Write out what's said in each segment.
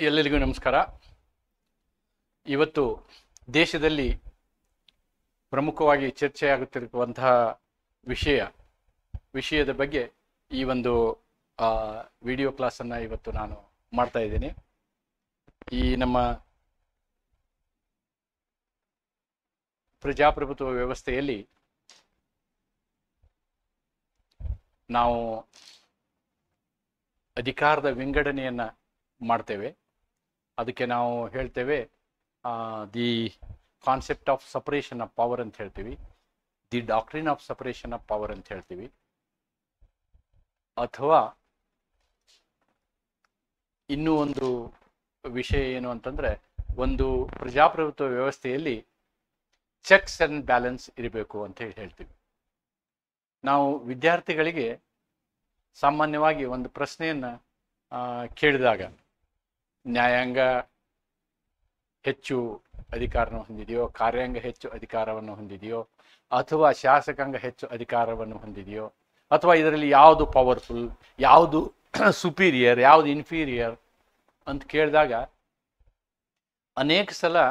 ಎಲ್ಲರಿಗೂ ನಮಸ್ಕಾರ. ಇವತ್ತು ದೇಶದಲ್ಲಿ ಪ್ರಮುಖವಾಗಿ ಚರ್ಚೆಯಾಗುತ್ತಿರುವಂತಹ ವಿಷಯದ ಬಗ್ಗೆ ಈ ಒಂದು ವಿಡಿಯೋ ಕ್ಲಾಸನ್ನು ಇವತ್ತು ನಾನು ಮಾಡ್ತಾ ಇದ್ದೀನಿ. ಈ ನಮ್ಮ ಪ್ರಜಾಪ್ರಭುತ್ವ ವ್ಯವಸ್ಥೆಯಲ್ಲಿ ನಾವು ಅಧಿಕಾರದ ವಿಂಗಡಣೆಯನ್ನು ಮಾಡ್ತೇವೆ. ಅದಕ್ಕೆ ನಾವು ಹೇಳ್ತೇವೆ the concept of separation of power ಅಂತ ಹೇಳ್ತೀವಿ, the doctrine of separation of power ಅಂತ ಹೇಳ್ತೀವಿ. ಅಥವಾ ಇನ್ನೂ ಒಂದು ವಿಷಯ ಏನು ಅಂತಂದರೆ, ಒಂದು ಪ್ರಜಾಪ್ರಭುತ್ವ ವ್ಯವಸ್ಥೆಯಲ್ಲಿ ಚೆಕ್ಸ್ ಆ್ಯಂಡ್ ಬ್ಯಾಲೆನ್ಸ್ ಇರಬೇಕು ಅಂತ ಹೇಳ್ತೀವಿ. ನಾವು ವಿದ್ಯಾರ್ಥಿಗಳಿಗೆ ಸಾಮಾನ್ಯವಾಗಿ ಒಂದು ಪ್ರಶ್ನೆಯನ್ನು ಕೇಳಿದಾಗ ನ್ಯಾಯಾಂಗ ಹೆಚ್ಚು ಅಧಿಕಾರವನ್ನು ಹೊಂದಿದೆಯೋ, ಕಾರ್ಯಾಂಗ ಹೆಚ್ಚು ಅಧಿಕಾರವನ್ನು ಹೊಂದಿದೆಯೋ, ಅಥವಾ ಶಾಸಕಾಂಗ ಹೆಚ್ಚು ಅಧಿಕಾರವನ್ನು ಹೊಂದಿದೆಯೋ, ಅಥವಾ ಇದರಲ್ಲಿ ಯಾವುದು ಪವರ್ಫುಲ್, ಯಾವುದು ಸುಪೀರಿಯರ್, ಯಾವುದು ಇನ್ಫೀರಿಯರ್ ಅಂತ ಕೇಳಿದಾಗ ಅನೇಕ ಸಲ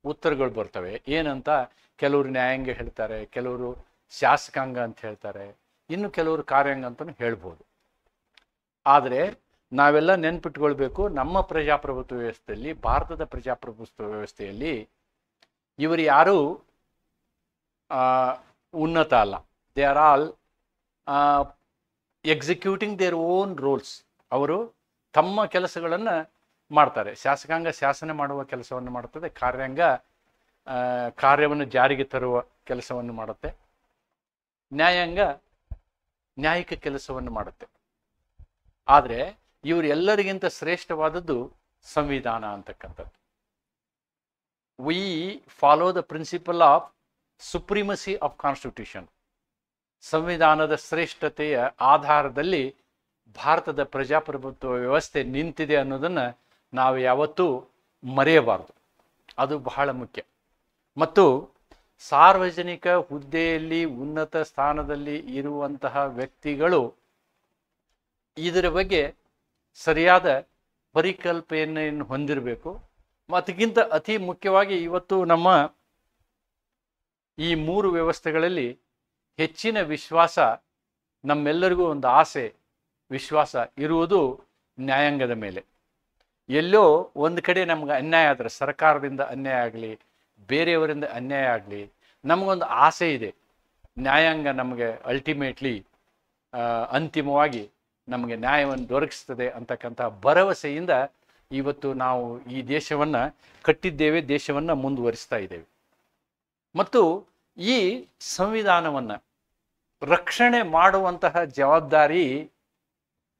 ಉತ್ತರಗಳು ಬರ್ತವೆ. ಏನಂತ ಕೆಲವರು ನ್ಯಾಯಾಂಗ ಹೇಳ್ತಾರೆ, ಕೆಲವರು ಶಾಸಕಾಂಗ ಅಂತ ಹೇಳ್ತಾರೆ, ಇನ್ನು ಕೆಲವರು ಕಾರ್ಯಾಂಗ ಅಂತಲೂ ಹೇಳ್ಬೋದು. ಆದರೆ ನಾವೆಲ್ಲ ನೆನ್ಪಿಟ್ಕೊಳ್ಬೇಕು, ನಮ್ಮ ಪ್ರಜಾಪ್ರಭುತ್ವ ವ್ಯವಸ್ಥೆಯಲ್ಲಿ, ಭಾರತದ ಪ್ರಜಾಪ್ರಭುತ್ವ ವ್ಯವಸ್ಥೆಯಲ್ಲಿ ಇವರು ಯಾರೂ ಉನ್ನತ ಅಲ್ಲ. They are all executing their own roles. ಅವರು ತಮ್ಮ ಕೆಲಸಗಳನ್ನು ಮಾಡ್ತಾರೆ. ಶಾಸಕಾಂಗ ಶಾಸನ ಮಾಡುವ ಕೆಲಸವನ್ನು ಮಾಡುತ್ತದೆ, ಕಾರ್ಯಾಂಗ ಕಾರ್ಯವನ್ನು ಜಾರಿಗೆ ತರುವ ಕೆಲಸವನ್ನು ಮಾಡುತ್ತೆ, ನ್ಯಾಯಾಂಗ ನ್ಯಾಯಿಕ ಕೆಲಸವನ್ನು ಮಾಡುತ್ತೆ. ಆದರೆ ಇವರೆಲ್ಲರಿಗಿಂತ ಶ್ರೇಷ್ಠವಾದದ್ದು ಸಂವಿಧಾನ ಅಂತಕ್ಕಂಥದ್ದು. We follow the principle of supremacy of constitution. ಸಂವಿಧಾನದ ಶ್ರೇಷ್ಠತೆಯ ಆಧಾರದಲ್ಲಿ ಭಾರತದ ಪ್ರಜಾಪ್ರಭುತ್ವ ವ್ಯವಸ್ಥೆ ನಿಂತಿದೆ ಅನ್ನೋದನ್ನು ನಾವು ಯಾವತ್ತೂ ಮರೆಯಬಾರದು. ಅದು ಬಹಳ ಮುಖ್ಯ. ಮತ್ತು ಸಾರ್ವಜನಿಕ ಹುದ್ದೆಯಲ್ಲಿ ಉನ್ನತ ಸ್ಥಾನದಲ್ಲಿ ಇರುವಂತಹ ವ್ಯಕ್ತಿಗಳು ಇದರ ಬಗ್ಗೆ ಸರಿಯಾದ ಪರಿಕಲ್ಪನೆಯನ್ನು ಹೊಂದಿರಬೇಕು. ಮತ್ತಕ್ಕಿಂತ ಅತಿ ಮುಖ್ಯವಾಗಿ ಇವತ್ತು ನಮ್ಮ ಈ ಮೂರು ವ್ಯವಸ್ಥೆಗಳಲ್ಲಿ ಹೆಚ್ಚಿನ ವಿಶ್ವಾಸ, ನಮ್ಮೆಲ್ಲರಿಗೂ ಒಂದು ಆಸೆ, ವಿಶ್ವಾಸ ಇರುವುದು ನ್ಯಾಯಾಂಗದ ಮೇಲೆ. ಎಲ್ಲೋ ಒಂದು ಕಡೆ ನಮ್ಗೆ ಅನ್ಯಾಯ ಆದರೆ, ಸರ್ಕಾರದಿಂದ ಅನ್ಯಾಯ ಆಗಲಿ, ಬೇರೆಯವರಿಂದ ಅನ್ಯಾಯ ಆಗಲಿ, ನಮಗೊಂದು ಆಸೆ ಇದೆ, ನ್ಯಾಯಾಂಗ ನಮಗೆ ಅಲ್ಟಿಮೇಟ್ಲಿ ಅಂತಿಮವಾಗಿ ನಮಗೆ ನ್ಯಾಯವನ್ನು ದೊರಕಿಸ್ತದೆ ಅಂತಕ್ಕಂಥ ಭರವಸೆಯಿಂದ ಇವತ್ತು ನಾವು ಈ ದೇಶವನ್ನು ಕಟ್ಟಿದ್ದೇವೆ, ದೇಶವನ್ನು ಮುಂದುವರಿಸ್ತಾ ಇದ್ದೇವೆ. ಮತ್ತು ಈ ಸಂವಿಧಾನವನ್ನು ರಕ್ಷಣೆ ಮಾಡುವಂತಹ ಜವಾಬ್ದಾರಿ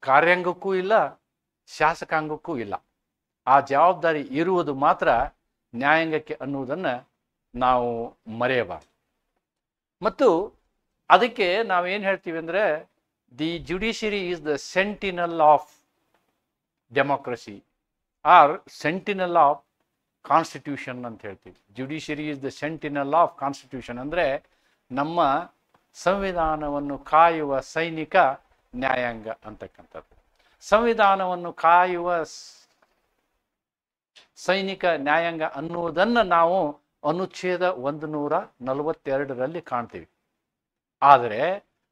ಕಾರ್ಯಾಂಗಕ್ಕೂ ಇಲ್ಲ, ಶಾಸಕಾಂಗಕ್ಕೂ ಇಲ್ಲ. ಆ ಜವಾಬ್ದಾರಿ ಇರುವುದು ಮಾತ್ರ ನ್ಯಾಯಾಂಗಕ್ಕೆ ಅನ್ನುವುದನ್ನು ನಾವು ಮರೆಯಬಾರದು. ಮತ್ತು ಅದಕ್ಕೆ ನಾವೇನು ಹೇಳ್ತೀವಿ ಅಂದರೆ, the judiciary is the Sentinel of democracy R Sentinel of constitution ಅಂತ ಹೇಳ್ತೀವಿ. Judiciary is the Sentinel of constitution ಅಂದರೆ ನಮ್ಮ ಸಂವಿಧಾನವನ್ನು ಕಾಯುವ ಸೈನಿಕ ನ್ಯಾಯಾಂಗ ಅಂತಕ್ಕಂಥದ್ದು. ಸಂವಿಧಾನವನ್ನು ಕಾಯುವ ಸೈನಿಕ ನ್ಯಾಯಾಂಗ ಅನ್ನುವುದನ್ನು ನಾವು ಅನುಚ್ಛೇದ 142ರಲ್ಲಿ ಕಾಣ್ತೀವಿ. ಆದರೆ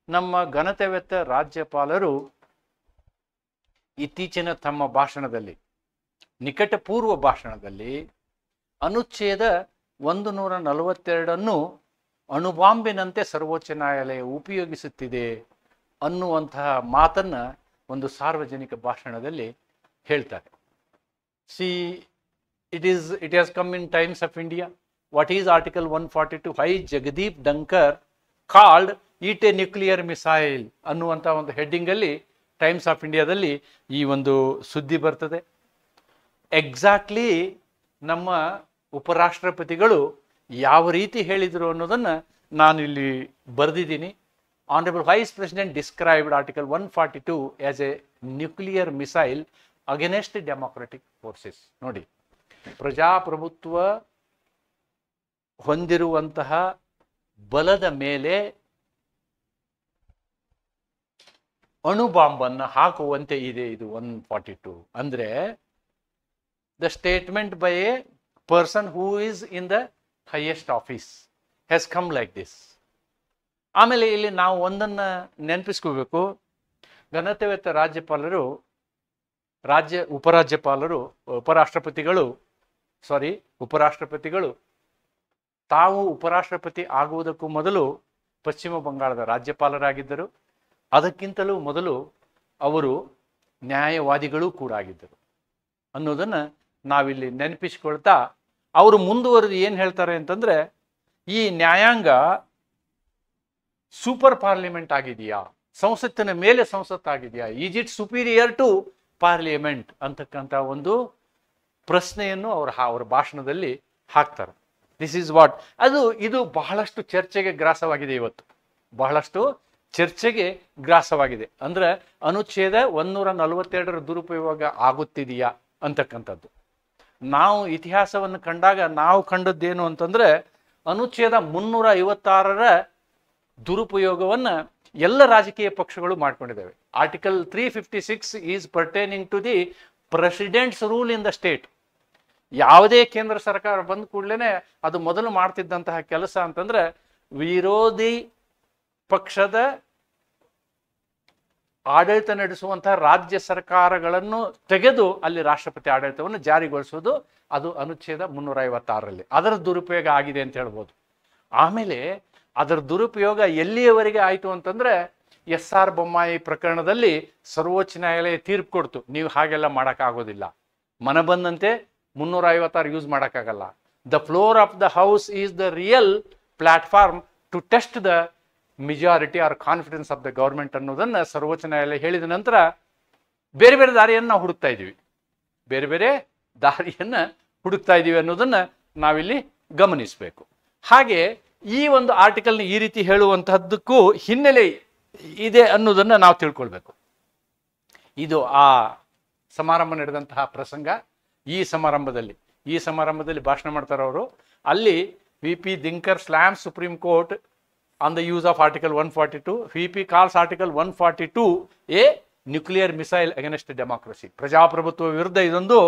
ನಮ್ಮ ಘನತೆವೆತ್ತ ರಾಜ್ಯಪಾಲರು ಇತ್ತೀಚಿನ ತಮ್ಮ ಭಾಷಣದಲ್ಲಿ, ನಿಕಟಪೂರ್ವ ಭಾಷಣದಲ್ಲಿ ಅನುಚ್ಛೇದ 142 ಅಣುಬಾಂಬಿನಂತೆ ಸರ್ವೋಚ್ಚ ನ್ಯಾಯಾಲಯ ಉಪಯೋಗಿಸುತ್ತಿದೆ ಅನ್ನುವಂತಹ ಮಾತನ್ನು ಒಂದು ಸಾರ್ವಜನಿಕ ಭಾಷಣದಲ್ಲಿ ಹೇಳ್ತಾರೆ. it has come in Times of India. What is Article 142? Why Jagdeep Dhankar called it a nuclear missile ಅನ್ನುವಂಥ ಒಂದು ಹೆಡ್ಡಿಂಗಲ್ಲಿ ಟೈಮ್ಸ್ ಆಫ್ ಇಂಡಿಯಾದಲ್ಲಿ ಈ ಒಂದು ಸುದ್ದಿ ಬರ್ತದೆ. ಎಕ್ಸಾಕ್ಟ್ಲಿ ನಮ್ಮ ಉಪರಾಷ್ಟ್ರಪತಿಗಳು ಯಾವ ರೀತಿ ಹೇಳಿದರು ಅನ್ನೋದನ್ನು ನಾನು ಇಲ್ಲಿ ಬರೆದಿದ್ದೀನಿ. Honourable vice president described article 142 as a nuclear missile against democratic forces. ನೋಡಿ, ಪ್ರಜಾಪ್ರಭುತ್ವ ಹೊಂದಿರುವಂತಹ ಬಲದ ಮೇಲೆ ಅಣುಬಾಂಬನ್ನು ಹಾಕುವಂತೆ ಇದೆ ಇದು 142. ಅಂದರೆ the statement by a person who is in the highest office has come like this. ಆಮೇಲೆ ಇಲ್ಲಿ ನಾವು ಒಂದನ್ನು ನೆನಪಿಸ್ಕೋಬೇಕು. ಘನತೆವೆತ್ತ ರಾಜ್ಯಪಾಲರು, ಉಪರಾಷ್ಟ್ರಪತಿಗಳು ತಾವು ಉಪರಾಷ್ಟ್ರಪತಿ ಆಗುವುದಕ್ಕೂ ಮೊದಲು ಪಶ್ಚಿಮ ಬಂಗಾಳದ ರಾಜ್ಯಪಾಲರಾಗಿದ್ದರು. ಅದಕ್ಕಿಂತಲೂ ಮೊದಲು ಅವರು ನ್ಯಾಯವಾದಿಗಳೂ ಕೂಡ ಆಗಿದ್ದರು ಅನ್ನೋದನ್ನು ನಾವಿಲ್ಲಿ ನೆನಪಿಸ್ಕೊಳ್ತಾ, ಅವರು ಮುಂದುವರೆದು ಏನು ಹೇಳ್ತಾರೆ ಅಂತಂದರೆ, ಈ ನ್ಯಾಯಾಂಗ ಸೂಪರ್ ಪಾರ್ಲಿಮೆಂಟ್ ಆಗಿದೆಯಾ, ಸಂಸತ್ತಿನ ಮೇಲೆ ಸಂಸತ್ತಾಗಿದೆಯಾ, is it superior to parliament ಅಂತಕ್ಕಂಥ ಒಂದು ಪ್ರಶ್ನೆಯನ್ನು ಅವರ ಭಾಷಣದಲ್ಲಿ ಹಾಕ್ತಾರೆ. ದಿಸ್ ಈಸ್ ವಾಟ್ ಇದು ಬಹಳಷ್ಟು ಚರ್ಚೆಗೆ ಗ್ರಾಸವಾಗಿದೆ. ಇವತ್ತು ಬಹಳಷ್ಟು ಚರ್ಚೆಗೆ ಗ್ರಾಸವಾಗಿದೆ. ಅಂದರೆ ಅನುಚ್ಛೇದ 142 ದುರುಪಯೋಗ ಆಗುತ್ತಿದೆಯಾ ಅಂತಕ್ಕಂಥದ್ದು. ನಾವು ಇತಿಹಾಸವನ್ನು ಕಂಡಾಗ ನಾವು ಕಂಡದ್ದೇನು ಅಂತಂದರೆ, ಅನುಚ್ಛೇದ 356 ದುರುಪಯೋಗವನ್ನು ಎಲ್ಲ ರಾಜಕೀಯ ಪಕ್ಷಗಳು ಮಾಡ್ಕೊಂಡಿದ್ದಾವೆ. Article 356 is pertaining to the president's rule in the state. ಯಾವುದೇ ಕೇಂದ್ರ ಸರ್ಕಾರ ಬಂದ ಕೂಡಲೇ ಅದು ಮೊದಲು ಮಾಡ್ತಿದ್ದಂತಹ ಕೆಲಸ ಅಂತಂದ್ರೆ, ವಿರೋಧಿ ಪಕ್ಷದ ಆಡಳಿತ ನಡೆಸುವಂತಹ ರಾಜ್ಯ ಸರ್ಕಾರಗಳನ್ನು ತೆಗೆದು ಅಲ್ಲಿ ರಾಷ್ಟ್ರಪತಿ ಆಡಳಿತವನ್ನು ಜಾರಿಗೊಳಿಸುವುದು. ಅದು ಅನುಚ್ಛೇದ 356ರಲ್ಲಿ ಅದರ ದುರುಪಯೋಗ ಆಗಿದೆ ಅಂತ ಹೇಳ್ಬೋದು. ಆಮೇಲೆ ಅದರ ದುರುಪಯೋಗ ಎಲ್ಲಿಯವರೆಗೆ ಆಯಿತು ಅಂತಂದ್ರೆ, SR ಬೊಮ್ಮಾಯಿ ಪ್ರಕರಣದಲ್ಲಿ ಸರ್ವೋಚ್ಚ ನ್ಯಾಯಾಲಯ ತೀರ್ಪು ಕೊಡ್ತು, ನೀವು ಹಾಗೆಲ್ಲ ಮಾಡೋಕ್ಕಾಗೋದಿಲ್ಲ, ಮನ ಬಂದಂತೆ 356 ಯೂಸ್ ಮಾಡೋಕ್ಕಾಗಲ್ಲ. The floor of the house is the real platform to test the majority or confidence of the government ಅನ್ನೋದನ್ನು ಸರ್ವೋಚ್ಚ ನ್ಯಾಯಾಲಯ ಹೇಳಿದ ನಂತರ ಬೇರೆ ಬೇರೆ ದಾರಿಯನ್ನು ನಾವು ಹುಡುಕ್ತಾ ಇದ್ದೀವಿ ಅನ್ನೋದನ್ನು ನಾವಿಲ್ಲಿ ಗಮನಿಸಬೇಕು. ಹಾಗೆ ಈ ಒಂದು ಆರ್ಟಿಕಲ್ನ ಈ ರೀತಿ ಹೇಳುವಂತಹದ್ದಕ್ಕೂ ಹಿನ್ನೆಲೆ ಇದೆ ಅನ್ನೋದನ್ನು ನಾವು ತಿಳ್ಕೊಳ್ಬೇಕು. ಇದು ಆ ಸಮಾರಂಭ ನಡೆದಂತಹ ಪ್ರಸಂಗ. ಈ ಸಮಾರಂಭದಲ್ಲಿ ಭಾಷಣ ಮಾಡ್ತಾರೆ ಅವರು. ಅಲ್ಲಿ VP Dinkar slams Supreme Court on the use of Article 142. VP calls Article 142 a nuclear missile against democracy. ಪ್ರಜಾಪ್ರಭುತ್ವ ವಿರುದ್ಧ ಇದೊಂದು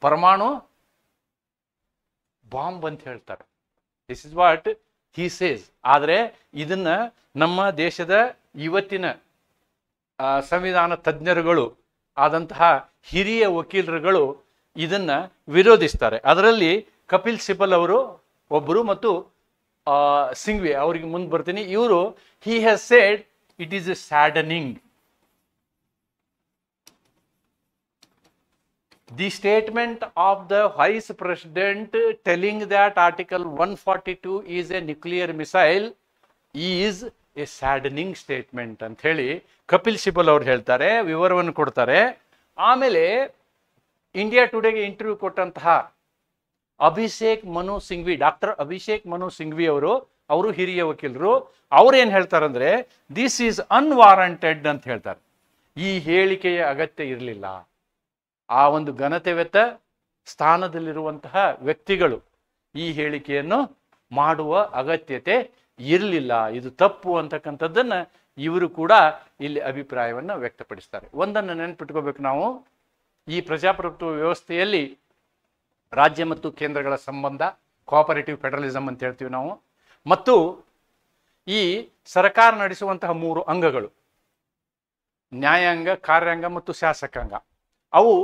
ಪರಮಾಣು ಬಾಂಬ್ ಅಂತ ಹೇಳ್ತಾರೆ. This is what he says. ಆದರೆ ಇದನ್ನ ನಮ್ಮ ದೇಶದ ಇವತ್ತಿನ ಸಂವಿಧಾನ ತಜ್ಞರುಗಳು ಆದಂತಹ ಹಿರಿಯ ವಕೀಲರುಗಳು ಇದನ್ನ ವಿರೋಧಿಸ್ತಾರೆ. ಅದರಲ್ಲಿ ಕಪಿಲ್ ಸಿಬಲ್ ಅವರು ಒಬ್ಬರು ಮತ್ತು ಸಿಂಘ್ವಿ ಅವರಿಗೆ ಮುಂದೆ ಬರ್ತೀನಿ. ಇವರು he has said it is saddening. The statement of the Vice President telling that Article 142 is a nuclear missile is a saddening statement ಅಂತ ಹೇಳಿ ಕಪಿಲ್ ಸಿಬಲ್ ಅವರು ಹೇಳ್ತಾರೆ, ವಿವರವನ್ನು ಕೊಡ್ತಾರೆ. ಆಮೇಲೆ ಇಂಡಿಯಾ ಟುಡೇಗೆ ಇಂಟರ್ವ್ಯೂ ಕೊಟ್ಟಂತಹ ಡಾಕ್ಟರ್ ಅಭಿಷೇಕ್ ಮನು ಸಿಂಘ್ವಿ ಅವರು ಹಿರಿಯ ವಕೀಲರು. ಅವ್ರು ಏನು ಹೇಳ್ತಾರಂದ್ರೆ, ದಿಸ್ ಈಸ್ ಅನ್ವಾರಂಟೆಡ್ ಅಂತ ಹೇಳ್ತಾರೆ. ಈ ಹೇಳಿಕೆಯ ಅಗತ್ಯ ಇರಲಿಲ್ಲ. ಆ ಒಂದು ಘನತೆವೆತ್ತ ಸ್ಥಾನದಲ್ಲಿರುವಂತಹ ವ್ಯಕ್ತಿಗಳು ಈ ಹೇಳಿಕೆಯನ್ನು ಮಾಡುವ ಅಗತ್ಯತೆ ಇರಲಿಲ್ಲ, ಇದು ತಪ್ಪು ಅಂತಕ್ಕಂಥದ್ದನ್ನ ಇವರು ಕೂಡ ಇಲ್ಲಿ ಅಭಿಪ್ರಾಯವನ್ನು ವ್ಯಕ್ತಪಡಿಸ್ತಾರೆ. ಒಂದನ್ನು ನೆನಪಿಟ್ಕೋಬೇಕು ನಾವು, ಈ ಪ್ರಜಾಪ್ರಭುತ್ವ ವ್ಯವಸ್ಥೆಯಲ್ಲಿ ರಾಜ್ಯ ಮತ್ತು ಕೇಂದ್ರಗಳ ಸಂಬಂಧ, ಕೋಆಪರೇಟಿವ್ ಫೆಡರಲಿಸಮ್ ಅಂತ ಹೇಳ್ತೀವಿ ನಾವು, ಮತ್ತು ಈ ಸರ್ಕಾರ ನಡೆಸುವಂತಹ 3 ಅಂಗಗಳು, ನ್ಯಾಯಾಂಗ, ಕಾರ್ಯಾಂಗ ಮತ್ತು ಶಾಸಕಾಂಗ, ಅವು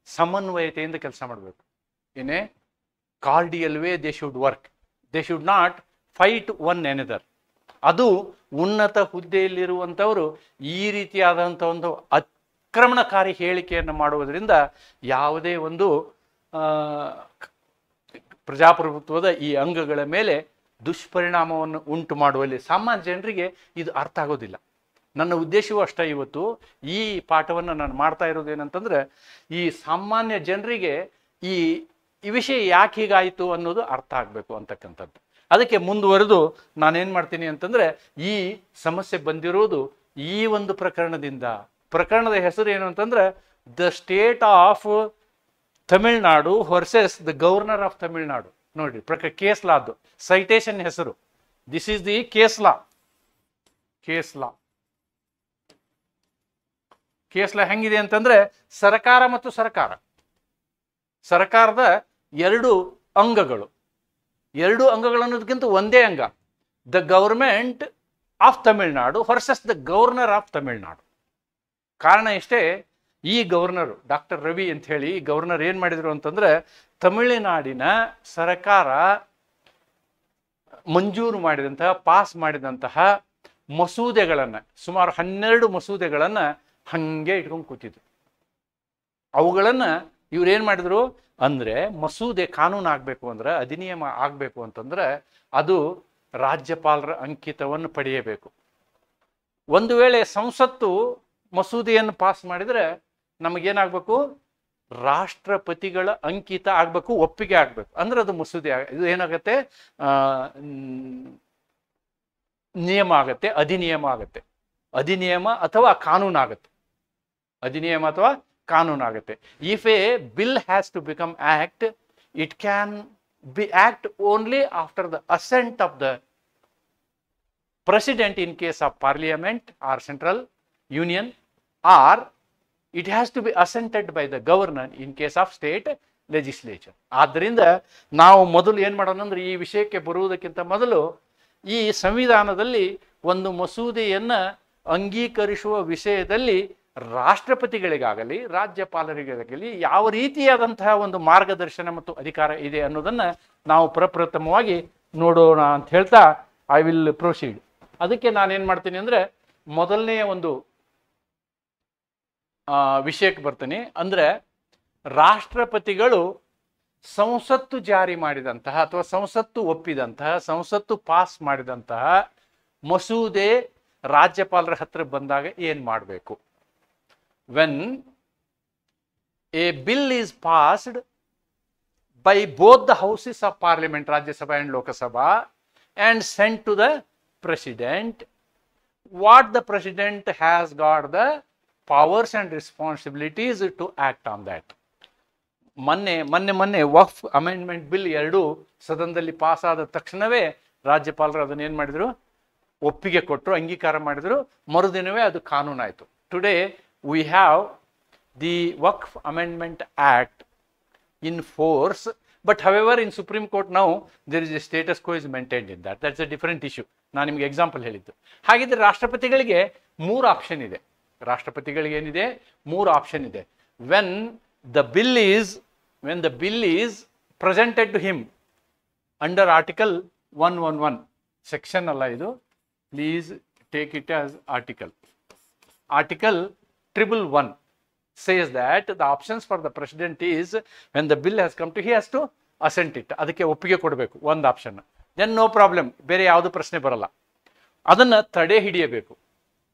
ಸಮನ್ವಯತೆಯಿಂದ ಕೆಲಸ ಮಾಡಬೇಕು. In a cordial way they should work, they should not fight one another. ಅದು ಉನ್ನತ ಹುದ್ದೆಯಲ್ಲಿರುವಂಥವರು ಈ ರೀತಿಯಾದಂಥ ಒಂದು ಆಕ್ರಮಣಕಾರಿ ಹೇಳಿಕೆಯನ್ನು ಮಾಡುವುದರಿಂದ ಯಾವುದೇ ಒಂದು ಪ್ರಜಾಪ್ರಭುತ್ವದ ಈ ಅಂಗಗಳ ಮೇಲೆ ದುಷ್ಪರಿಣಾಮವನ್ನು ಉಂಟು ಮಾಡುವಲ್ಲಿ ಸಾಮಾನ್ಯ ಜನರಿಗೆ ಇದು ಅರ್ಥ ಆಗೋದಿಲ್ಲ. ನನ್ನ ಉದ್ದೇಶವೂ ಅಷ್ಟೇ. ಇವತ್ತು ಈ ಪಾಠವನ್ನು ನಾನು ಮಾಡ್ತಾ ಇರೋದೇನಂತಂದ್ರೆ, ಈ ಸಾಮಾನ್ಯ ಜನರಿಗೆ ಈ ವಿಷಯ ಯಾಕೆ ಹೀಗಾಯಿತು ಅನ್ನೋದು ಅರ್ಥ ಆಗಬೇಕು ಅಂತಕ್ಕಂಥದ್ದು. ಅದಕ್ಕೆ ಮುಂದುವರೆದು ನಾನೇನು ಮಾಡ್ತೀನಿ ಅಂತಂದರೆ, ಈ ಸಮಸ್ಯೆ ಬಂದಿರೋದು ಈ ಒಂದು ಪ್ರಕರಣದಿಂದ. ಪ್ರಕರಣದ ಹೆಸರು ಏನು ಅಂತಂದ್ರೆ, the state of Tamil Nadu versus the governor of Tamil Nadu. ನೋಡಿ, ಕೇಸ್ ಲಾ, ಅದು ಸೈಟೇಷನ್ ಹೆಸರು. This is the case law. Case law ಹೆಂಗಿದೆ ಅಂತಂದ್ರೆ, ಸರ್ಕಾರ ಮತ್ತು ಸರ್ಕಾರ, ಸರ್ಕಾರದ ಎರಡು ಅಂಗಗಳು. ಎರಡು ಅಂಗಗಳು ಅನ್ನೋದಕ್ಕಿಂತ ಒಂದೇ ಅಂಗ. The government of Tamil Nadu versus the governor of Tamil Nadu. ಕಾರಣ ಇಷ್ಟೇ, ಈ ಗವರ್ನರು ಡಾಕ್ಟರ್ ರವಿ ಅಂತ ಹೇಳಿ ಈ ಗವರ್ನರ್ ಏನು ಮಾಡಿದರು ಅಂತಂದ್ರೆ, ತಮಿಳುನಾಡಿನ ಸರ್ಕಾರ ಮಂಜೂರು ಮಾಡಿದಂತಹ ಪಾಸ್ ಮಾಡಿದಂತಹ ಮಸೂದೆಗಳನ್ನು, ಸುಮಾರು 12 ಮಸೂದೆಗಳನ್ನು ಹಾಗೆ ಇಟ್ಕೊಂಡು ಕೂತಿದ್ರು. ಅವುಗಳನ್ನು ಇವ್ರೇನು ಮಾಡಿದ್ರು ಅಂದರೆ, ಮಸೂದೆ ಕಾನೂನು ಆಗಬೇಕು ಅಂದ್ರೆ, ಅಧಿನಿಯಮ ಆಗಬೇಕು ಅಂತಂದ್ರೆ ಅದು ರಾಜ್ಯಪಾಲರ ಅಂಕಿತವನ್ನು ಪಡೆಯಬೇಕು. ಒಂದು ವೇಳೆ ಸಂಸತ್ತು ಮಸೂದೆಯನ್ನು ಪಾಸ್ ಮಾಡಿದರೆ ನಮಗೇನಾಗಬೇಕು, ರಾಷ್ಟ್ರಪತಿಗಳ ಅಂಕಿತ ಆಗಬೇಕು, ಒಪ್ಪಿಗೆ ಆಗಬೇಕು. ಅಂದ್ರೆ ಅದು ಮಸೂದೆ ಇದು ಏನಾಗುತ್ತೆ, ನಿಯಮ ಆಗತ್ತೆ, ಅಧಿನಿಯಮ ಆಗತ್ತೆ. ಅಧಿನಿಯಮ ಅಥವಾ ಕಾನೂನಾಗತ್ತೆ. ಅಧಿನಿಯಮ ಅಥವಾ ಕಾನೂನಾಗತ್ತೆ. If a bill has to become act, it can be act only after the assent of the president in case of parliament or central union, or it has to be assented by the governor in case of state legislature. ಆದ್ದರಿಂದ ನಾವು ಮೊದಲು ಏನು ಮಾಡೋಣ ಅಂದ್ರೆ, ಈ ವಿಷಯಕ್ಕೆ ಬರುವುದಕ್ಕಿಂತ ಮೊದಲು ಈ ಸಂವಿಧಾನದಲ್ಲಿ ಒಂದು ಮಸೂದೆಯನ್ನು ಅಂಗೀಕರಿಸುವ ವಿಷಯದಲ್ಲಿ ರಾಷ್ಟ್ರಪತಿಗಳಿಗಾಗಲಿ ರಾಜ್ಯಪಾಲರಿಗಾಗಲಿ ಯಾವ ರೀತಿಯಾದಂತಹ ಒಂದು ಮಾರ್ಗದರ್ಶನ ಮತ್ತು ಅಧಿಕಾರ ಇದೆ ಅನ್ನೋದನ್ನು ನಾವು ಪ್ರಪ್ರಥಮವಾಗಿ ನೋಡೋಣ ಅಂತ ಹೇಳ್ತಾ ಐ ವಿಲ್ ಪ್ರೊಸೀಡ್. ಅದಕ್ಕೆ ನಾನೇನು ಮಾಡ್ತೀನಿ ಅಂದರೆ, ಮೊದಲನೆಯ ಒಂದು ವಿಷಯಕ್ಕೆ ಬರ್ತೀನಿ. ಅಂದರೆ ರಾಷ್ಟ್ರಪತಿಗಳು ಸಂಸತ್ತು ಜಾರಿ ಮಾಡಿದಂತಹ ಅಥವಾ ಸಂಸತ್ತು ಒಪ್ಪಿದಂತಹ, ಸಂಸತ್ತು ಪಾಸ್ ಮಾಡಿದಂತಹ ಮಸೂದೆ ರಾಜ್ಯಪಾಲರ ಹತ್ರ ಬಂದಾಗ ಏನು ಮಾಡಬೇಕು? When A bill is passed by both the houses of parliament, Rajya Sabha and Lok Sabha, and sent to the president, what the president has got the powers and responsibilities to act on that. ಮೊನ್ನೆ ವಕ್ಫ್ amendment bill ಎರಡು ಸದನದಲ್ಲಿ pass ಆದ ತಕ್ಷಣವೇ ರಾಜ್ಯಪಾಲರು ಅದನ್ನ ಏನು ಮಾಡಿದ್ರು, ಒಪ್ಪಿಗೆ ಕೊಟ್ಟರು, ಅಂಗೀಕಾರ ಮಾಡಿದ್ರು. ಮರುದಿನವೇ ಅದು ಕಾನೂನಾಯಿತು. Today we have the Waqf amendment act in force. But however, in Supreme Court now, there is a status quo is maintained in that. That's a different issue. ನಾನು ನಿಮಗೆ ಎಕ್ಸಾಂಪಲ್ ಹೇಳಿದ್ದು. ಹಾಗಿದ್ರೆ ರಾಷ್ಟ್ರಪತಿಗಳಿಗೆ 3 ಆಪ್ಷನ್ ಇದೆ. ರಾಷ್ಟ್ರಪತಿಗಳಿಗೆ ಏನಿದೆ? 3 ಆಪ್ಷನ್ ಇದೆ. When the bill is presented to him under Article 111, section ಅಲ್ಲ ಇದು, please take it as article 111 says that the options for the president is, when the bill has come to, he has to assent it. ಅದಕ್ಕೆ ಒಪ್ಪಿಗೆ ಕೊಡಬೇಕು, ಒಂದು option. Then no problem, ಬೇರೆ ಯಾವುದು ಪ್ರಶ್ನೆ ಬರಲ್ಲ. ಅದನ್ನು ತಡೆ ಹಿಡಿಯಬೇಕು,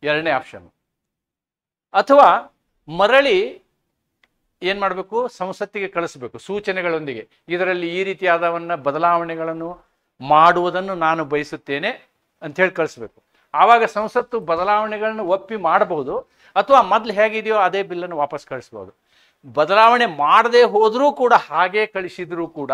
ಎರಡನೇ ಆಪ್ಷನ್. ಅಥವಾ ಮರಳಿ ಏನು ಮಾಡಬೇಕು, ಸಂಸತ್ತಿಗೆ ಕಳಿಸಬೇಕು ಸೂಚನೆಗಳೊಂದಿಗೆ, ಇದರಲ್ಲಿ ಈ ರೀತಿಯಾದವನ್ನ ಬದಲಾವಣೆಗಳನ್ನು ಮಾಡುವುದನ್ನು ನಾನು ಬಯಸುತ್ತೇನೆ ಅಂಥೇಳಿ ಕಳಿಸ್ಬೇಕು. ಆವಾಗ ಸಂಸತ್ತು ಬದಲಾವಣೆಗಳನ್ನು ಒಪ್ಪಿ ಮಾಡಬಹುದು, ಅಥವಾ ಮೊದಲು ಹೇಗಿದೆಯೋ ಅದೇ ಬಿಲ್ಲನ್ನು ವಾಪಸ್ ಕಳಿಸ್ಬೋದು. ಬದಲಾವಣೆ ಮಾಡದೆ ಹೋದರೂ ಕೂಡ, ಹಾಗೆ ಕಳಿಸಿದರೂ ಕೂಡ,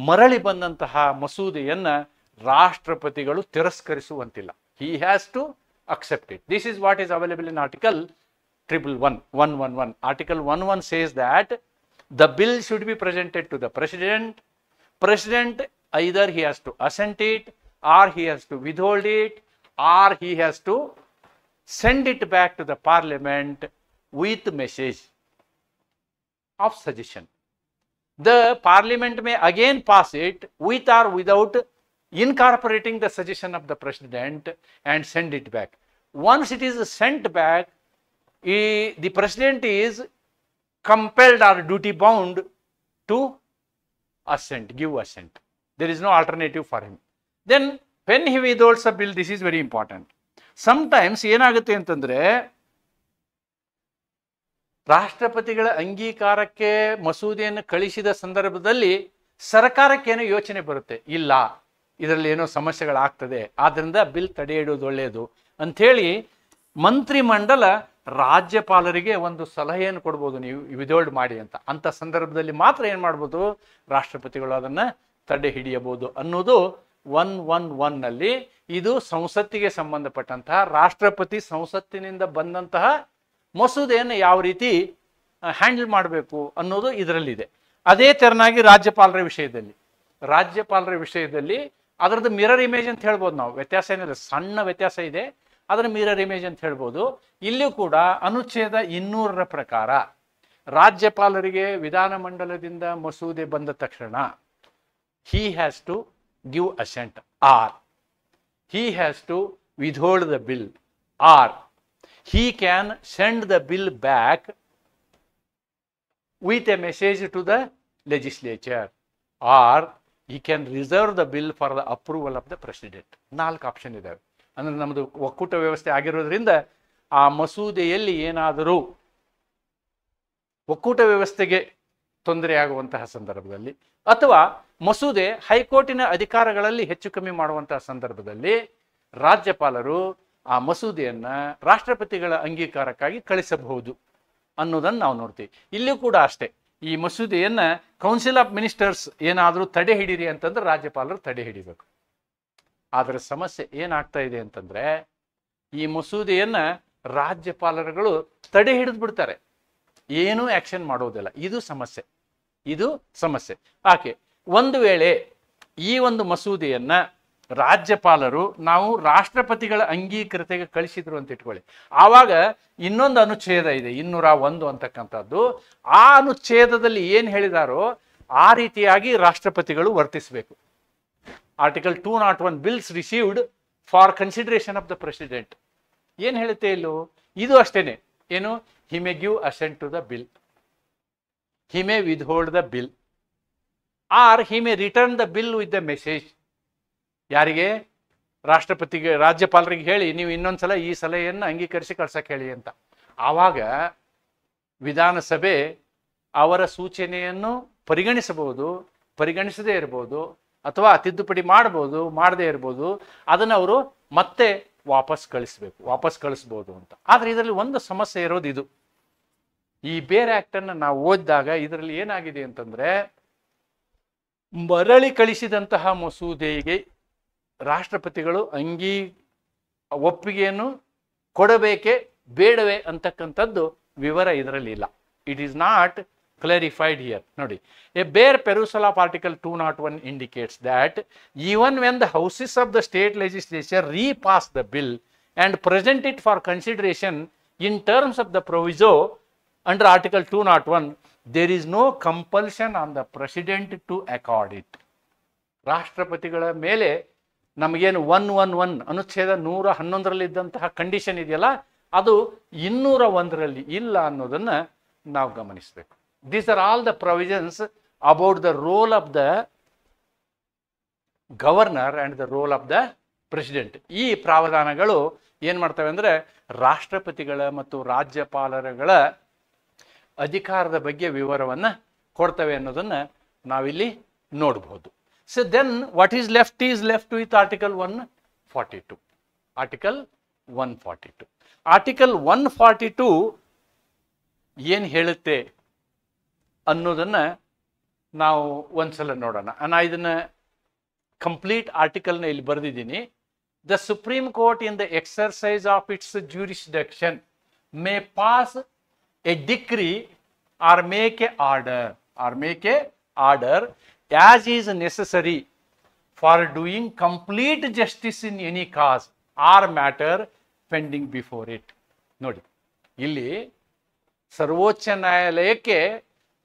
ಮರಳಿ ಬಂದಂತಹ ಮಸೂದೆಯನ್ನು ರಾಷ್ಟ್ರಪತಿಗಳು ತಿರಸ್ಕರಿಸುವಂತಿಲ್ಲ. He has to accept it. This is what is available in article 111. Article 111 says that the bill should be presented to the president. President either he has to assent it, or he has to withhold it, or he has to send it back to the parliament with message of suggestion. The parliament may again pass it with or without incorporating the suggestion of the president and send it back. Once it is sent back, the president is compelled or duty bound to give assent. There is no alternative for him. Then when he withholds a bill, this is very important. Sometimes ಏನಾಗುತ್ತೆ ಅಂತಂದ್ರೆ, ರಾಷ್ಟ್ರಪತಿಗಳ ಅಂಗೀಕಾರಕ್ಕೆ ಮಸೂದೆಯನ್ನು ಕಳಿಸಿದ ಸಂದರ್ಭದಲ್ಲಿ ಸರ್ಕಾರಕ್ಕೇನೋ ಯೋಚನೆ ಬರುತ್ತೆ, ಇಲ್ಲ ಇದರಲ್ಲಿ ಏನೋ ಸಮಸ್ಯೆಗಳಾಗ್ತದೆ, ಆದ್ದರಿಂದ ಬಿಲ್ ತಡೆ ಹಿಡಿಯೋದು ಒಳ್ಳೆಯದು ಅಂಥೇಳಿ ಮಂತ್ರಿಮಂಡಲ ರಾಜ್ಯಪಾಲರಿಗೆ ಒಂದು ಸಲಹೆಯನ್ನು ಕೊಡ್ಬೋದು, ನೀವು ವಿಧೋಲ್ಡ್ ಮಾಡಿ ಅಂತ. ಅಂಥ ಸಂದರ್ಭದಲ್ಲಿ ಮಾತ್ರ ಏನು ಮಾಡ್ಬೋದು, ರಾಷ್ಟ್ರಪತಿಗಳು ಅದನ್ನು ತಡೆ ಹಿಡಿಯಬಹುದು ಅನ್ನೋದು 111ನಲ್ಲಿ. ಇದು ಸಂಸತ್ತಿಗೆ ಸಂಬಂಧಪಟ್ಟಂತಹ, ರಾಷ್ಟ್ರಪತಿ ಸಂಸತ್ತಿನಿಂದ ಬಂದಂತಹ ಮಸೂದೆಯನ್ನು ಯಾವ ರೀತಿ ಹ್ಯಾಂಡಲ್ ಮಾಡಬೇಕು ಅನ್ನೋದು ಇದರಲ್ಲಿದೆ. ಅದೇ ತೆರನಾಗಿ ರಾಜ್ಯಪಾಲರ ವಿಷಯದಲ್ಲಿ ಅದರದ್ದು ಮಿರರ್ ಇಮೇಜ್ ಅಂತ ಹೇಳ್ಬೋದು ನಾವು. ವ್ಯತ್ಯಾಸ ಏನಿಲ್ಲ, ಸಣ್ಣ ವ್ಯತ್ಯಾಸ ಇದೆ, ಅದರ ಮಿರರ್ ಇಮೇಜ್ ಅಂತ ಹೇಳ್ಬೋದು. ಇಲ್ಲಿಯೂ ಕೂಡ ಅನುಚ್ಛೇದ 200ರ ಪ್ರಕಾರ ರಾಜ್ಯಪಾಲರಿಗೆ ವಿಧಾನಮಂಡಲದಿಂದ ಮಸೂದೆ ಬಂದ ತಕ್ಷಣ he has to give assent or he has to withhold the bill or he can send the bill back with a message to the legislature or he can reserve the bill for the approval of the president. 4 option ಇದಾವೆ. ಅಂದ್ರೆ ನಮ್ಮದು ಒಕ್ಕೂಟ ವ್ಯವಸ್ಥೆ ಆಗಿರೋದ್ರಿಂದ ಆ ಮಸೂದೆಯಲ್ಲಿ ಏನಾದರೂ ಒಕ್ಕೂಟ ವ್ಯವಸ್ಥೆಗೆ ತೊಂದರೆ ಆಗುವಂತಹ ಸಂದರ್ಭದಲ್ಲಿ ಅಥವಾ ಮಸೂದೆ ಹೈಕೋರ್ಟಿನ ಅಧಿಕಾರಗಳಲ್ಲಿ ಹೆಚ್ಚು ಕಮ್ಮಿ ಮಾಡುವಂತಹ ಸಂದರ್ಭದಲ್ಲಿ ರಾಜ್ಯಪಾಲರು ಆ ಮಸೂದೆಯನ್ನ ರಾಷ್ಟ್ರಪತಿಗಳ ಅಂಗೀಕಾರಕ್ಕಾಗಿ ಕಳಿಸಬಹುದು ಅನ್ನೋದನ್ನು ನಾವು ನೋಡ್ತೀವಿ. ಇಲ್ಲಿಯೂ ಕೂಡ ಅಷ್ಟೇ, ಈ ಮಸೂದೆಯನ್ನ ಕೌನ್ಸಿಲ್ ಆಫ್ ಮಿನಿಸ್ಟರ್ಸ್ ಏನಾದರೂ ತಡೆ ಹಿಡೀರಿ ಅಂತಂದ್ರೆ ರಾಜ್ಯಪಾಲರು ತಡೆ ಹಿಡಿಬೇಕು. ಆದರೆ ಸಮಸ್ಯೆ ಏನಾಗ್ತಾ ಇದೆ ಅಂತಂದ್ರೆ ಈ ಮಸೂದೆಯನ್ನ ರಾಜ್ಯಪಾಲರುಗಳು ತಡೆ ಹಿಡಿದು ಬಿಡ್ತಾರೆ, ಏನೂ ಆಕ್ಷನ್ ಮಾಡೋದಿಲ್ಲ. ಇದು ಸಮಸ್ಯೆ. ಯಾಕೆ? ಒಂದು ವೇಳೆ ಈ ಒಂದು ಮಸೂದೆಯನ್ನ ರಾಜ್ಯಪಾಲರು ನಾವು ರಾಷ್ಟ್ರಪತಿಗಳ ಅಂಗೀಕೃತೆಗೆ ಕಳಿಸಿದ್ರು ಅಂತ ಇಟ್ಕೊಳ್ಳಿ, ಆವಾಗ ಇನ್ನೊಂದು ಅನುಚ್ಛೇದ ಇದೆ 201 ಅಂತಕ್ಕಂಥದ್ದು. ಆ ಅನುಚ್ಛೇದದಲ್ಲಿ ಏನು ಹೇಳಿದಾರೋ ಆ ರೀತಿಯಾಗಿ ರಾಷ್ಟ್ರಪತಿಗಳು ವರ್ತಿಸಬೇಕು. Article 201 bills received for consideration of the president ಏನು ಹೇಳುತ್ತೆ ಇಲ್ಲೋ, ಇದು ಅಷ್ಟೇನೆ. ಏನು? He may give assent to the bill, he may withhold the bill or he may return the bill with the message. ಯಾರಿಗೆ? ರಾಜ್ಯಪಾಲರಿಗೆ ಹೇಳಿ ನೀವು ಇನ್ನೊಂದ್ಸಲ ಈ ಸಲಹೆಯನ್ನು ಅಂಗೀಕರಿಸಿ ಕಳ್ಸಕ್ಕೆ ಹೇಳಿ ಅಂತ. ಆವಾಗ ವಿಧಾನಸಭೆ ಅವರ ಸೂಚನೆಯನ್ನು ಪರಿಗಣಿಸಬಹುದು, ಪರಿಗಣಿಸದೇ ಇರಬಹುದು, ಅಥವಾ ತಿದ್ದುಪಡಿ ಮಾಡಬಹುದು, ಮಾಡದೇ ಇರ್ಬೋದು. ಅದನ್ನು ಅವರು ಮತ್ತೆ ವಾಪಸ್ ಕಳಿಸ್ಬೋದು ಅಂತ. ಆದರೆ ಇದರಲ್ಲಿ ಒಂದು ಸಮಸ್ಯೆ ಇರೋದು ಇದು, ಈ ಬೇರ್ ಆಕ್ಟನ್ನು ನಾವು ಓದಿದಾಗ ಇದರಲ್ಲಿ ಏನಾಗಿದೆ ಅಂತಂದ್ರೆ ಮರಳಿ ಕಳಿಸಿದಂತಹ ಮಸೂದೆಗೆ ರಾಷ್ಟ್ರಪತಿಗಳು ಒಪ್ಪಿಗೆಯನ್ನು ಕೊಡಬೇಕೆ ಬೇಡವೇ ಅಂತಕ್ಕಂಥದ್ದು ವಿವರ ಇದರಲ್ಲಿ ಇಲ್ಲ. It is not clarified here. Nodi, a bare perusal of Article 201 indicates that even when the houses of the state legislature repass the bill and present it for consideration in terms of the proviso under Article 201, there is no compulsion on the president to accord it. ರಾಷ್ಟ್ರಪತಿಗಳ ಮೇಲೆ ನಮಗೇನು 111 ಅನುಚ್ಛೇದ 111ರಲ್ಲಿ ಇದ್ದಂತಹ condition ಇದೆಯಲ್ಲ, ಅದು 201ರಲ್ಲಿ ಇಲ್ಲ ಅನ್ನೋದನ್ನ ನಾವು ಗಮನಿಸಬೇಕು. These are all the provisions about the role of the governor and the role of the president. ಈ ಪ್ರಾವಧಾನಗಳು ಏನು ಮಾಡ್ತವೆ ಅಂದರೆ ರಾಷ್ಟ್ರಪತಿಗಳ ಮತ್ತು ರಾಜ್ಯಪಾಲರುಗಳ ಅಧಿಕಾರದ ಬಗ್ಗೆ ವಿವರವನ್ನು ಕೊಡ್ತವೆ ಅನ್ನೋದನ್ನು ನಾವಿಲ್ಲಿ ನೋಡಬಹುದು. So then what is left with article 142. Article 142 ಏನು ಹೇಳುತ್ತೆ ಅನ್ನೋದನ್ನು ನಾವು ಒಂದ್ಸಲ ನೋಡೋಣ. ನಾನು ಇದನ್ನು ಕಂಪ್ಲೀಟ್ ಆರ್ಟಿಕಲ್ನ ಇಲ್ಲಿ ಬರೆದಿದ್ದೀನಿ. The supreme court in the exercise of its jurisdiction may pass a decree or make a order as is necessary for doing complete justice in any cause or matter pending before it. ನೋಡಿ, ಇಲ್ಲಿ ಸರ್ವೋಚ್ಚ ನ್ಯಾಯಾಲಯಕ್ಕೆ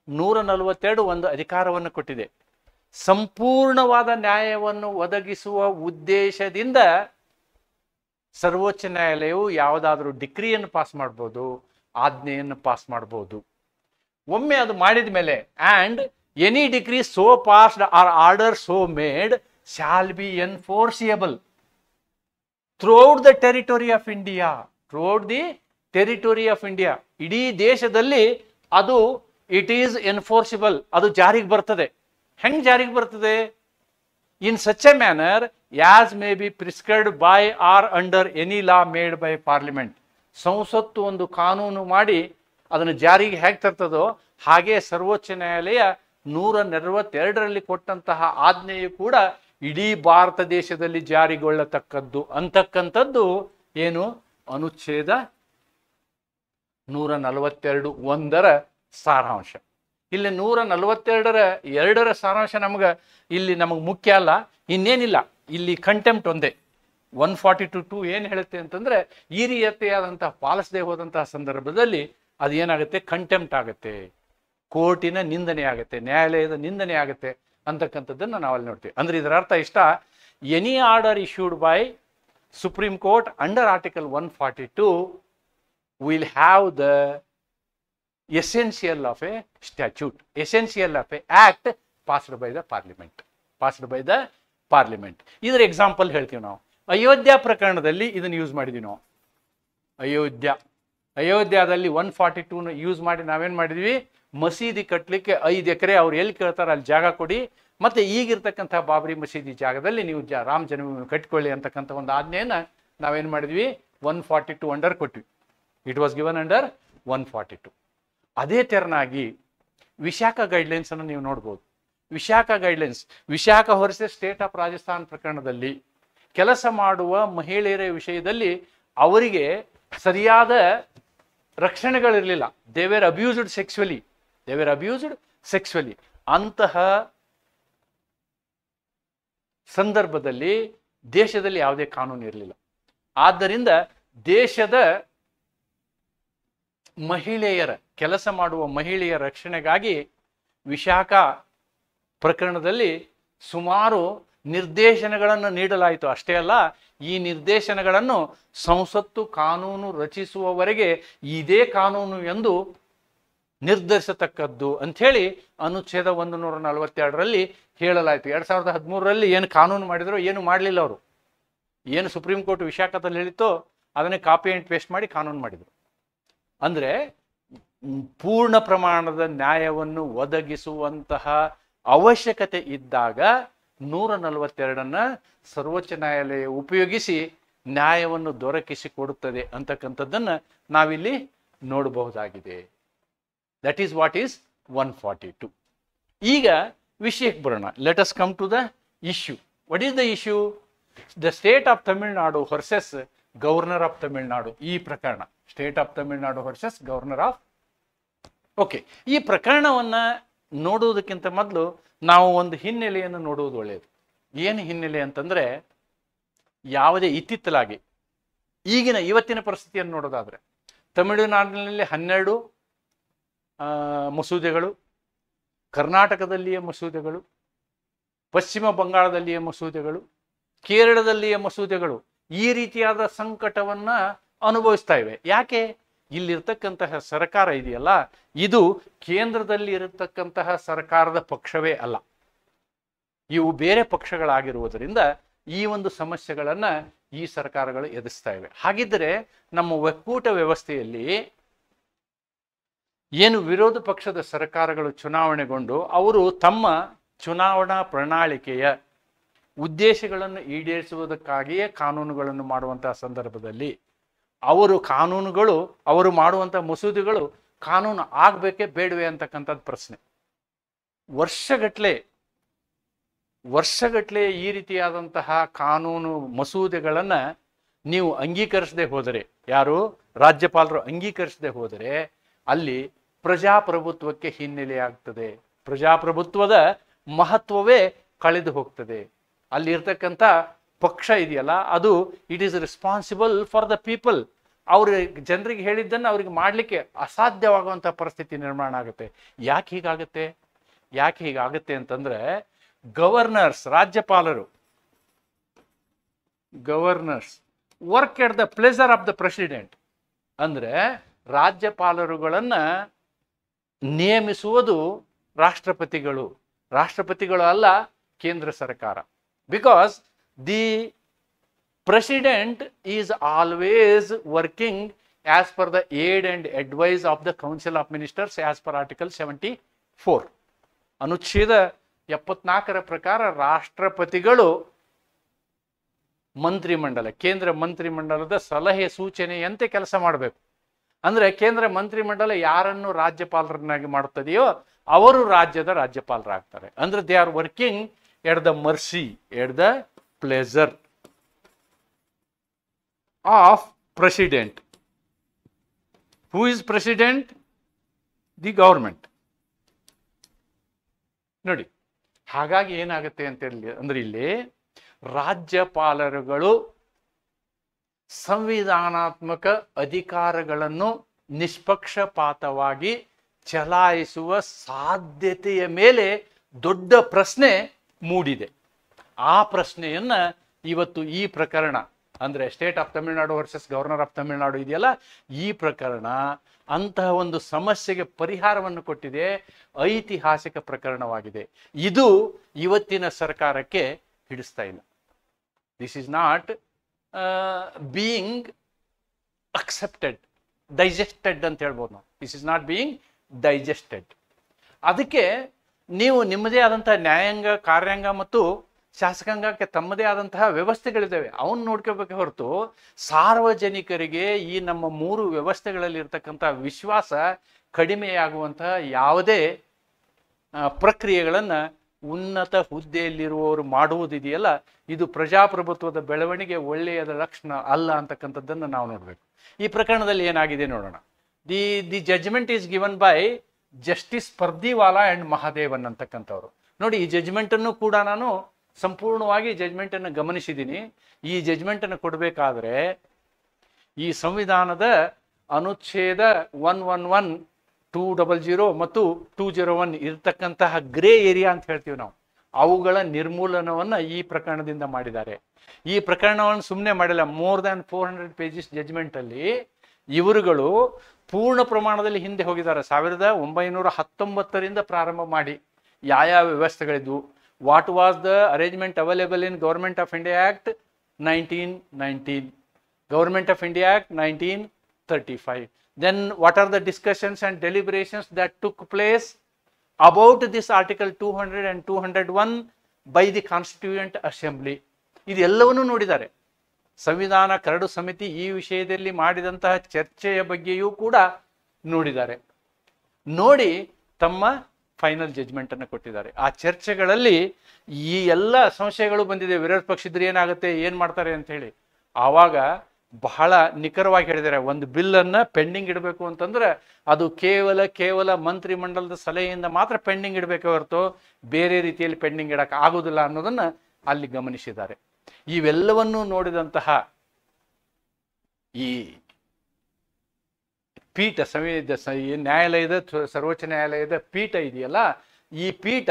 142 ಒಂದು ಅಧಿಕಾರವನ್ನು ಕೊಟ್ಟಿದೆ. ಸಂಪೂರ್ಣವಾದ ನ್ಯಾಯವನ್ನು ಒದಗಿಸುವ ಉದ್ದೇಶದಿಂದ ಸರ್ವೋಚ್ಚ ನ್ಯಾಯಾಲಯವು ಯಾವುದಾದ್ರೂ ಡಿಕ್ರಿಯನ್ನು ಪಾಸ್ ಮಾಡ್ಬೋದು, ಆಜ್ಞೆಯನ್ನು ಪಾಸ್ ಮಾಡ್ಬೋದು. ಒಮ್ಮೆ ಅದು ಮಾಡಿದ ಮೇಲೆ and any decree so passed or order so made shall be enforceable throughout the territory of India. ಇಡೀ ದೇಶದಲ್ಲಿ ಅದು ಇಟ್ ಈಸ್ ಎನ್ಫೋರ್ಸಿಬಲ್, ಅದು ಜಾರಿಗೆ ಬರ್ತದೆ. ಹೆಂಗೆ ಜಾರಿಗೆ ಬರ್ತದೆ? In such A manner as may be prescribed by R under any law made by parliament. ಸಂಸತ್ತು ಒಂದು ಕಾನೂನು ಮಾಡಿ ಅದನ್ನು ಜಾರಿಗೆ ಹೇಗೆ ತರ್ತದೋ ಹಾಗೆ ಸರ್ವೋಚ್ಚ ನ್ಯಾಯಾಲಯ 142ರಲ್ಲಿ ಕೊಟ್ಟಂತಹ ಆಜ್ಞೆಯು ಕೂಡ ಇಡೀ ಭಾರತ ದೇಶದಲ್ಲಿ ಜಾರಿಗೊಳ್ಳತಕ್ಕದ್ದು ಅಂತಕ್ಕಂಥದ್ದು ಏನು? ಅನುಚ್ಛೇದ 142(1) ಸಾರಾಂಶ. ಇಲ್ಲಿ 142ರ ಸಾರಾಂಶ ನಮಗೆ ಮುಖ್ಯ ಅಲ್ಲ, ಇನ್ನೇನಿಲ್ಲ. ಇಲ್ಲಿ ಕಂಟೆಂಪ್ಟ್ ಒಂದೇ. 142 ಏನು ಹೇಳುತ್ತೆ ಅಂತಂದ್ರೆ, ಈ ರೀತಿಯಾದಂತಹ ಪಾಲಿಸದೆ ಹೋದಂತಹ ಸಂದರ್ಭದಲ್ಲಿ ಅದು ಏನಾಗುತ್ತೆ, ಕಂಟೆಂಪ್ಟ್ ಆಗುತ್ತೆ, ಕೋರ್ಟಿನ ನಿಂದನೆ ಆಗುತ್ತೆ, ನ್ಯಾಯಾಲಯದ ನಿಂದನೆ ಆಗುತ್ತೆ ಅಂತಕ್ಕಂಥದ್ದನ್ನು ನಾವಲ್ಲಿ ನೋಡ್ತೀವಿ. ಅಂದ್ರೆ ಇದರ ಅರ್ಥ ಇಷ್ಟ, any order issued by supreme court under article 142 will have the essential of a statute, essential of a act passed by the parliament. ಇದರ ಎಕ್ಸಾಂಪಲ್ ಹೇಳ್ತೀವಿ ನಾವು. ಅಯೋಧ್ಯ ಪ್ರಕರಣದಲ್ಲಿ ಇದನ್ನು ಯೂಸ್ ಮಾಡಿದ್ವಿ ನಾವು. ಅಯೋಧ್ಯದಲ್ಲಿ 142ನ ಯೂಸ್ ಮಾಡಿ ನಾವೇನು ಮಾಡಿದ್ವಿ, ಮಸೀದಿ ಕಟ್ಟಲಿಕ್ಕೆ 5 ಎಕರೆ ಅವ್ರು ಎಲ್ಲಿ ಕೇಳ್ತಾರೆ ಅಲ್ಲಿ ಜಾಗ ಕೊಡಿ, ಮತ್ತೆ ಈಗಿರ್ತಕ್ಕಂಥ ಬಾಬರಿ ಮಸೀದಿ ಜಾಗದಲ್ಲಿ ನೀವು ರಾಮ ಜನ್ಮಭೂಮಿ ಕಟ್ಕೊಳ್ಳಿ ಅಂತಕ್ಕಂಥ ಒಂದು ಆಜ್ಞೆಯನ್ನು ನಾವೇನು ಮಾಡಿದ್ವಿ, 142 ಅಂಡರ್ ಕೊಟ್ವಿ. It was given under 142. ಅದೇ ತೆರನಾಗಿ ವಿಶಾಖ ಗೈಡ್ಲೈನ್ಸ್ ಅನ್ನು ನೀವು ನೋಡ್ಬೋದು. Vishaka versus state of Rajasthan ಪ್ರಕರಣದಲ್ಲಿ ಕೆಲಸ ಮಾಡುವ ಮಹಿಳೆಯರ ವಿಷಯದಲ್ಲಿ ಅವರಿಗೆ ಸರಿಯಾದ ರಕ್ಷಣೆಗಳಿರಲಿಲ್ಲ. They were abused sexually. ಅಂತಹ ಸಂದರ್ಭದಲ್ಲಿ ದೇಶದಲ್ಲಿ ಯಾವುದೇ ಕಾನೂನು ಇರಲಿಲ್ಲ. ಆದ್ದರಿಂದ ದೇಶದ ಕೆಲಸ ಮಾಡುವ ಮಹಿಳೆಯರ ರಕ್ಷಣೆಗಾಗಿ ವಿಶಾಖ ಪ್ರಕರಣದಲ್ಲಿ ಸುಮಾರು ನಿರ್ದೇಶನಗಳನ್ನು ನೀಡಲಾಯಿತು. ಅಷ್ಟೇ ಅಲ್ಲ, ಈ ನಿರ್ದೇಶನಗಳನ್ನು ಸಂಸತ್ತು ಕಾನೂನು ರಚಿಸುವವರೆಗೆ ಇದೇ ಕಾನೂನು ಎಂದು ನಿರ್ಧರಿಸತಕ್ಕದ್ದು ಅಂಥೇಳಿ ಅನುಚ್ಛೇದ 142ರಲ್ಲಿ ಹೇಳಲಾಯಿತು. 2013ರಲ್ಲಿ ಏನು ಕಾನೂನು ಮಾಡಿದ್ರು, ಏನು ಮಾಡಲಿಲ್ಲ ಅವರು. ಏನು ಸುಪ್ರೀಂ ಕೋರ್ಟ್ ವಿಶಾಖದಲ್ಲಿ ಹೇಳಿತ್ತೋ ಅದನ್ನೇ ಕಾಪಿ ಆ್ಯಂಡ್ ಪೇಸ್ಟ್ ಮಾಡಿ ಕಾನೂನು ಮಾಡಿದರು. ಅಂದರೆ ಪೂರ್ಣ ಪ್ರಮಾಣದ ನ್ಯಾಯವನ್ನು ಒದಗಿಸುವಂತಹ ಅವಶ್ಯಕತೆ ಇದ್ದಾಗ 142ನ್ನ ಸರ್ವೋಚ್ಚ ನ್ಯಾಯಾಲಯ ಉಪಯೋಗಿಸಿ ನ್ಯಾಯವನ್ನು ದೊರಕಿಸಿಕೊಡುತ್ತದೆ ಅಂತಕ್ಕಂಥದ್ದನ್ನು ನಾವಿಲ್ಲಿ ನೋಡಬಹುದಾಗಿದೆ. That is what is 142. ಈಗ ವಿಷಯಕ್ಕೆ ಬರೋಣ. Let us come to the issue. What is the issue? The state of Tamil Nadu versus governor of Tamil Nadu. ಈ ಪ್ರಕರಣ state of Tamil Nadu versus governor of. Okay, ಈ ಪ್ರಕರಣವನ್ನು ನೋಡುವುದಕ್ಕಿಂತ ಮೊದಲು ನಾವು ಒಂದು ಹಿನ್ನೆಲೆಯನ್ನು ನೋಡುವುದು ಒಳ್ಳೆಯದು. ಏನು ಹಿನ್ನೆಲೆ ಅಂತಂದರೆ, ಯಾವುದೇ ಇತ್ತಿತ್ತಲಾಗಿ ಇವತ್ತಿನ ಪರಿಸ್ಥಿತಿಯನ್ನು ನೋಡೋದಾದರೆ ತಮಿಳುನಾಡಿನಲ್ಲಿ 12 ಮಸೂದೆಗಳು, ಕರ್ನಾಟಕದಲ್ಲಿಯ ಮಸೂದೆಗಳು, ಪಶ್ಚಿಮ ಬಂಗಾಳದಲ್ಲಿಯ ಮಸೂದೆಗಳು, ಕೇರಳದಲ್ಲಿಯ ಮಸೂದೆಗಳು ಈ ರೀತಿಯಾದ ಸಂಕಟವನ್ನು ಅನುಭವಿಸ್ತಾ ಇವೆ. ಯಾಕೆ? ಇಲ್ಲಿರ್ತಕ್ಕಂತಹ ಸರ್ಕಾರ ಇದೆಯಲ್ಲ, ಇದು ಕೇಂದ್ರದಲ್ಲಿ ಇರತಕ್ಕಂತಹ ಸರ್ಕಾರದ ಪಕ್ಷವೇ ಅಲ್ಲ, ಇವು ಬೇರೆ ಪಕ್ಷಗಳಾಗಿರುವುದರಿಂದ ಈ ಒಂದು ಸಮಸ್ಯೆಗಳನ್ನು ಈ ಸರ್ಕಾರಗಳು ಎದುರಿಸ್ತಾ ಇವೆ. ಹಾಗಿದ್ದರೆ ನಮ್ಮ ಒಕ್ಕೂಟ ವ್ಯವಸ್ಥೆಯಲ್ಲಿ ಏನು ವಿರೋಧ ಪಕ್ಷದ ಸರ್ಕಾರಗಳು ಚುನಾವಣೆಗೊಂಡು ಅವರು ತಮ್ಮ ಚುನಾವಣಾ ಪ್ರಣಾಳಿಕೆಯ ಉದ್ದೇಶಗಳನ್ನು ಈಡೇರಿಸುವುದಕ್ಕಾಗಿಯೇ ಕಾನೂನುಗಳನ್ನು ಮಾಡುವಂತಹ ಸಂದರ್ಭದಲ್ಲಿ ಅವರು ಮಾಡುವಂಥ ಮಸೂದೆಗಳು ಕಾನೂನು ಆಗಬೇಕೇ ಬೇಡವೆ ಅಂತಕ್ಕಂಥದ್ದು ಪ್ರಶ್ನೆ. ವರ್ಷಗಟ್ಟಲೆ ಈ ರೀತಿಯಾದಂತಹ ಕಾನೂನು ಮಸೂದೆಗಳನ್ನು ನೀವು ಅಂಗೀಕರಿಸದೆ ಹೋದರೆ, ಯಾರು ರಾಜ್ಯಪಾಲರು ಅಂಗೀಕರಿಸದೆ ಹೋದರೆ ಅಲ್ಲಿ ಪ್ರಜಾಪ್ರಭುತ್ವಕ್ಕೆ ಹಿನ್ನೆಲೆಯಾಗ್ತದೆ. ಪ್ರಜಾಪ್ರಭುತ್ವದ ಮಹತ್ವವೇ ಕಳೆದು ಹೋಗ್ತದೆ. ಅಲ್ಲಿ ಇರ್ತಕ್ಕಂಥ ಪಕ್ಷ ಇದೆಯಲ್ಲ, ಅದು it is responsible for the people. ಅವ್ರ ಜನರಿಗೆ ಹೇಳಿದ್ದನ್ನು ಅವ್ರಿಗೆ ಮಾಡಲಿಕ್ಕೆ ಅಸಾಧ್ಯವಾಗುವಂಥ ಪರಿಸ್ಥಿತಿ ನಿರ್ಮಾಣ ಆಗುತ್ತೆ. ಯಾಕೆ ಹೀಗಾಗುತ್ತೆ ಅಂತಂದ್ರೆ, ರಾಜ್ಯಪಾಲರು work at the pleasure of the president. ಅಂದ್ರೆ ರಾಜ್ಯಪಾಲರುಗಳನ್ನ ನೇಮಿಸುವುದು ರಾಷ್ಟ್ರಪತಿಗಳು ಅಲ್ಲ, ಕೇಂದ್ರ ಸರ್ಕಾರ. Because the president is always working as per the aid and advice of the council of ministers as per article 74. ಅನುಚ್ಛೇದ 74ರ ಪ್ರಕಾರ ರಾಷ್ಟ್ರಪತಿಗಳು ಕೇಂದ್ರ ಮಂತ್ರಿಮಂಡಲದ ಸಲಹೆ ಸೂಚನೆಯಂತೆ ಕೆಲಸ ಮಾಡಬೇಕು. ಅಂದ್ರೆ ಕೇಂದ್ರ ಮಂತ್ರಿಮಂಡಲ ಯಾರನ್ನು ರಾಜ್ಯಪಾಲರನ್ನಾಗಿ ಮಾಡುತ್ತದೆಯೋ ಅವರು ರಾಜ್ಯದ ರಾಜ್ಯಪಾಲರಾಗ್ತಾರೆ. ಅಂದ್ರೆ they are working at the mercy, at the pleasure of president. Who is president? The government. ನೋಡಿ, ಹಾಗಾಗಿ ಏನಾಗುತ್ತೆ ಅಂತ ಹೇಳಿ ಅಂದ್ರೆ ಇಲ್ಲಿ ರಾಜ್ಯಪಾಲರುಗಳು ಸಂವಿಧಾನಾತ್ಮಕ ಅಧಿಕಾರಗಳನ್ನು ನಿಷ್ಪಕ್ಷಪಾತವಾಗಿ ಚಲಾಯಿಸುವ ಸಾಧ್ಯತೆಯ ಮೇಲೆ ದೊಡ್ಡ ಪ್ರಶ್ನೆ ಮೂಡಿದೆ. ಆ ಪ್ರಶ್ನೆಯನ್ನ ಇವತ್ತು ಈ ಪ್ರಕರಣ ಅಂದ್ರೆ state of Tamil Nadu versus governor of Tamil Nadu ಇದೆಯಲ್ಲ, ಈ ಪ್ರಕರಣ ಅಂತಹ ಒಂದು ಸಮಸ್ಯೆಗೆ ಪರಿಹಾರವನ್ನು ಕೊಟ್ಟಿದೆ. ಐತಿಹಾಸಿಕ ಪ್ರಕರಣವಾಗಿದೆ. ಇದು ಇವತ್ತಿನ ಸರ್ಕಾರಕ್ಕೆ ಹಿಡಿಸ್ತಾ ಇಲ್ಲ. This is not being accepted, digested ಅಂತ ಹೇಳ್ಬೋದು ನಾವು. This is not being digested. ಅದಕ್ಕೆ ನೀವು ನಿಮ್ಮದೇ ಆದಂತಹ ನ್ಯಾಯಾಂಗ, ಕಾರ್ಯಾಂಗ ಮತ್ತು ಶಾಸಕಾಂಗಕ್ಕೆ ತಮ್ಮದೇ ಆದಂತಹ ವ್ಯವಸ್ಥೆಗಳಿದ್ದಾವೆ, ಅವನ್ನ ನೋಡ್ಕೋಬೇಕೆ ಹೊರತು ಸಾರ್ವಜನಿಕರಿಗೆ ಈ ನಮ್ಮ 3 ವ್ಯವಸ್ಥೆಗಳಲ್ಲಿ ಇರ್ತಕ್ಕಂಥ ವಿಶ್ವಾಸ ಕಡಿಮೆಯಾಗುವಂತಹ ಯಾವುದೇ ಪ್ರಕ್ರಿಯೆಗಳನ್ನು ಉನ್ನತ ಹುದ್ದೆಯಲ್ಲಿರುವವರು ಮಾಡುವುದಿದೆಯಲ್ಲ, ಇದು ಪ್ರಜಾಪ್ರಭುತ್ವದ ಬೆಳವಣಿಗೆ ಒಳ್ಳೆಯದ ಲಕ್ಷಣ ಅಲ್ಲ ಅಂತಕ್ಕಂಥದ್ದನ್ನು ನಾವು ನೋಡಬೇಕು. ಈ ಪ್ರಕರಣದಲ್ಲಿ ಏನಾಗಿದೆ ನೋಡೋಣ. The judgement is given by justice Pardiwala and Mahadevan ಅಂತಕ್ಕಂಥವ್ರು. ನೋಡಿ, ಈ ಜಡ್ಜ್ಮೆಂಟನ್ನು ಕೂಡ ನಾನು ಸಂಪೂರ್ಣವಾಗಿ ಜಡ್ಜ್ಮೆಂಟನ್ನು ಗಮನಿಸಿದ್ದೀನಿ. ಈ ಜಡ್ಜ್ಮೆಂಟನ್ನು ಕೊಡಬೇಕಾದ್ರೆ ಈ ಸಂವಿಧಾನದ ಅನುಚ್ಛೇದ 111, 200 ಮತ್ತು 201 ಇರ್ತಕ್ಕಂತಹ ಗ್ರೇ ಏರಿಯಾ ಅಂತ ಹೇಳ್ತೀವಿ ನಾವು, ಅವುಗಳ ನಿರ್ಮೂಲನವನ್ನು ಈ ಪ್ರಕರಣದಿಂದ ಮಾಡಿದ್ದಾರೆ. ಈ ಪ್ರಕರಣವನ್ನು ಸುಮ್ಮನೆ ಮಾಡಿಲ್ಲ. ಮೋರ್ ದ್ಯಾನ್ 400 ಪೇಜಸ್ ಜಡ್ಜ್ಮೆಂಟಲ್ಲಿ ಇವರುಗಳು ಪೂರ್ಣ ಪ್ರಮಾಣದಲ್ಲಿ ಹಿಂದೆ ಹೋಗಿದ್ದಾರೆ. 1919ರಿಂದ ಪ್ರಾರಂಭ ಮಾಡಿ ಯಾವ ವ್ಯವಸ್ಥೆಗಳಿದ್ವು, what was the arrangement available in government of India act 1919, government of India act 1935. Then what are the discussions and deliberations that took place about this article 200 and 201 by the Constituent Assembly? ಇದೆಲ್ಲವನ್ನೂ ನೋಡಿದ್ದಾರೆ. ಸಂವಿಧಾನ curd ಸಮಿತಿ ಈ ವಿಷಯದಲ್ಲಿ ಮಾಡಿದಂತಹ ಚರ್ಚೆಯ ಬಗ್ಗೆಯೂ ಕೂಡ ನೋಡಿದ್ದಾರೆ. ನೋಡಿ ತಮ್ಮ ಫೈನಲ್ ಜಡ್ಜ್ಮೆಂಟ್ ಅನ್ನು ಕೊಟ್ಟಿದ್ದಾರೆ. ಆ ಚರ್ಚೆಗಳಲ್ಲಿ ಈ ಎಲ್ಲ ಸಂಶಯಗಳು ಬಂದಿದೆ. ವಿರೋಧ ಪಕ್ಷಿದ್ರೆ ಏನಾಗುತ್ತೆ, ಏನ್ ಮಾಡ್ತಾರೆ ಅಂತ ಹೇಳಿ. ಆವಾಗ ಬಹಳ ನಿಖರವಾಗಿ ಹೇಳಿದ್ದಾರೆ, ಒಂದು ಬಿಲ್ಲನ್ನು ಪೆಂಡಿಂಗ್ ಇಡಬೇಕು ಅಂತಂದ್ರೆ ಅದು ಕೇವಲ ಮಂತ್ರಿ ಮಂಡಲದ ಸಲಹೆಯಿಂದ ಮಾತ್ರ ಪೆಂಡಿಂಗ್ ಇಡಬೇಕೆ ಹೊರತು ಬೇರೆ ರೀತಿಯಲ್ಲಿ ಪೆಂಡಿಂಗ್ ಇಡಕ್ಕೆ ಆಗೋದಿಲ್ಲ ಅನ್ನೋದನ್ನ ಅಲ್ಲಿ ಗಮನಿಸಿದ್ದಾರೆ. ಇವೆಲ್ಲವನ್ನೂ ನೋಡಿದಂತಹ ಈ ಪೀಠ, ನ್ಯಾಯಾಲಯದ, ಸರ್ವೋಚ್ಚ ನ್ಯಾಯಾಲಯದ ಪೀಠ ಇದೆಯಲ್ಲ, ಈ ಪೀಠ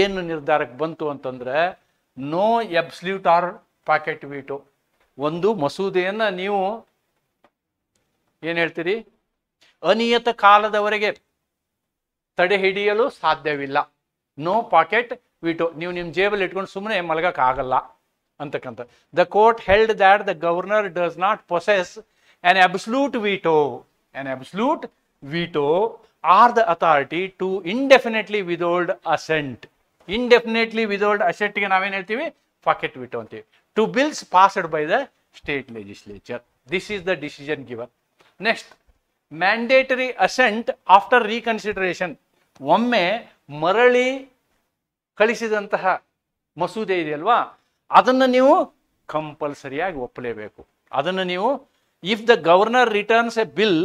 ಏನು ನಿರ್ಧಾರಕ್ಕೆ ಬಂತು ಅಂತಂದ್ರೆ no absolute or pocket veto. ಒಂದು ಮಸೂದೆಯನ್ನ ನೀವು ಏನ್ ಹೇಳ್ತೀರಿ, ಅನಿಯತ ಕಾಲದವರೆಗೆ ತಡೆ ಹಿಡಿಯಲು ಸಾಧ್ಯವಿಲ್ಲ. ನೋ ಪಾಕೆಟ್ ವೀಟೋ, ನೀವು ನಿಮ್ಮ ಜೇಬಲ್ಲಿ ಇಟ್ಕೊಂಡು ಸುಮ್ಮನೆ ಮಲಗಕ್ಕೆ ಆಗಲ್ಲ ಅಂತಕ್ಕಂಥ. The court held that the governor does not possess an absolute veto or the authority to indefinitely withhold assent. Indefinitely withhold assent ಗೆ ನಾವೇನು ಹೇಳ್ತೀವಿ, ಪಾಕೆಟ್ ವಿಟೋ ಅಂತೀವಿ. To bills passed by the state legislature. This is the decision given. Next, mandatory assent after reconsideration. ಒಮ್ಮೆ ಮರಳಿ ಕಳಿಸಿದಂತಹ ಮಸೂದೆ ಇದೆಯಲ್ವಾ, ಅದನ್ನು ನೀವು ಕಂಪಲ್ಸರಿಯಾಗಿ ಒಪ್ಪಲೇಬೇಕು. ಅದನ್ನು ನೀವು, if the governor returns A bill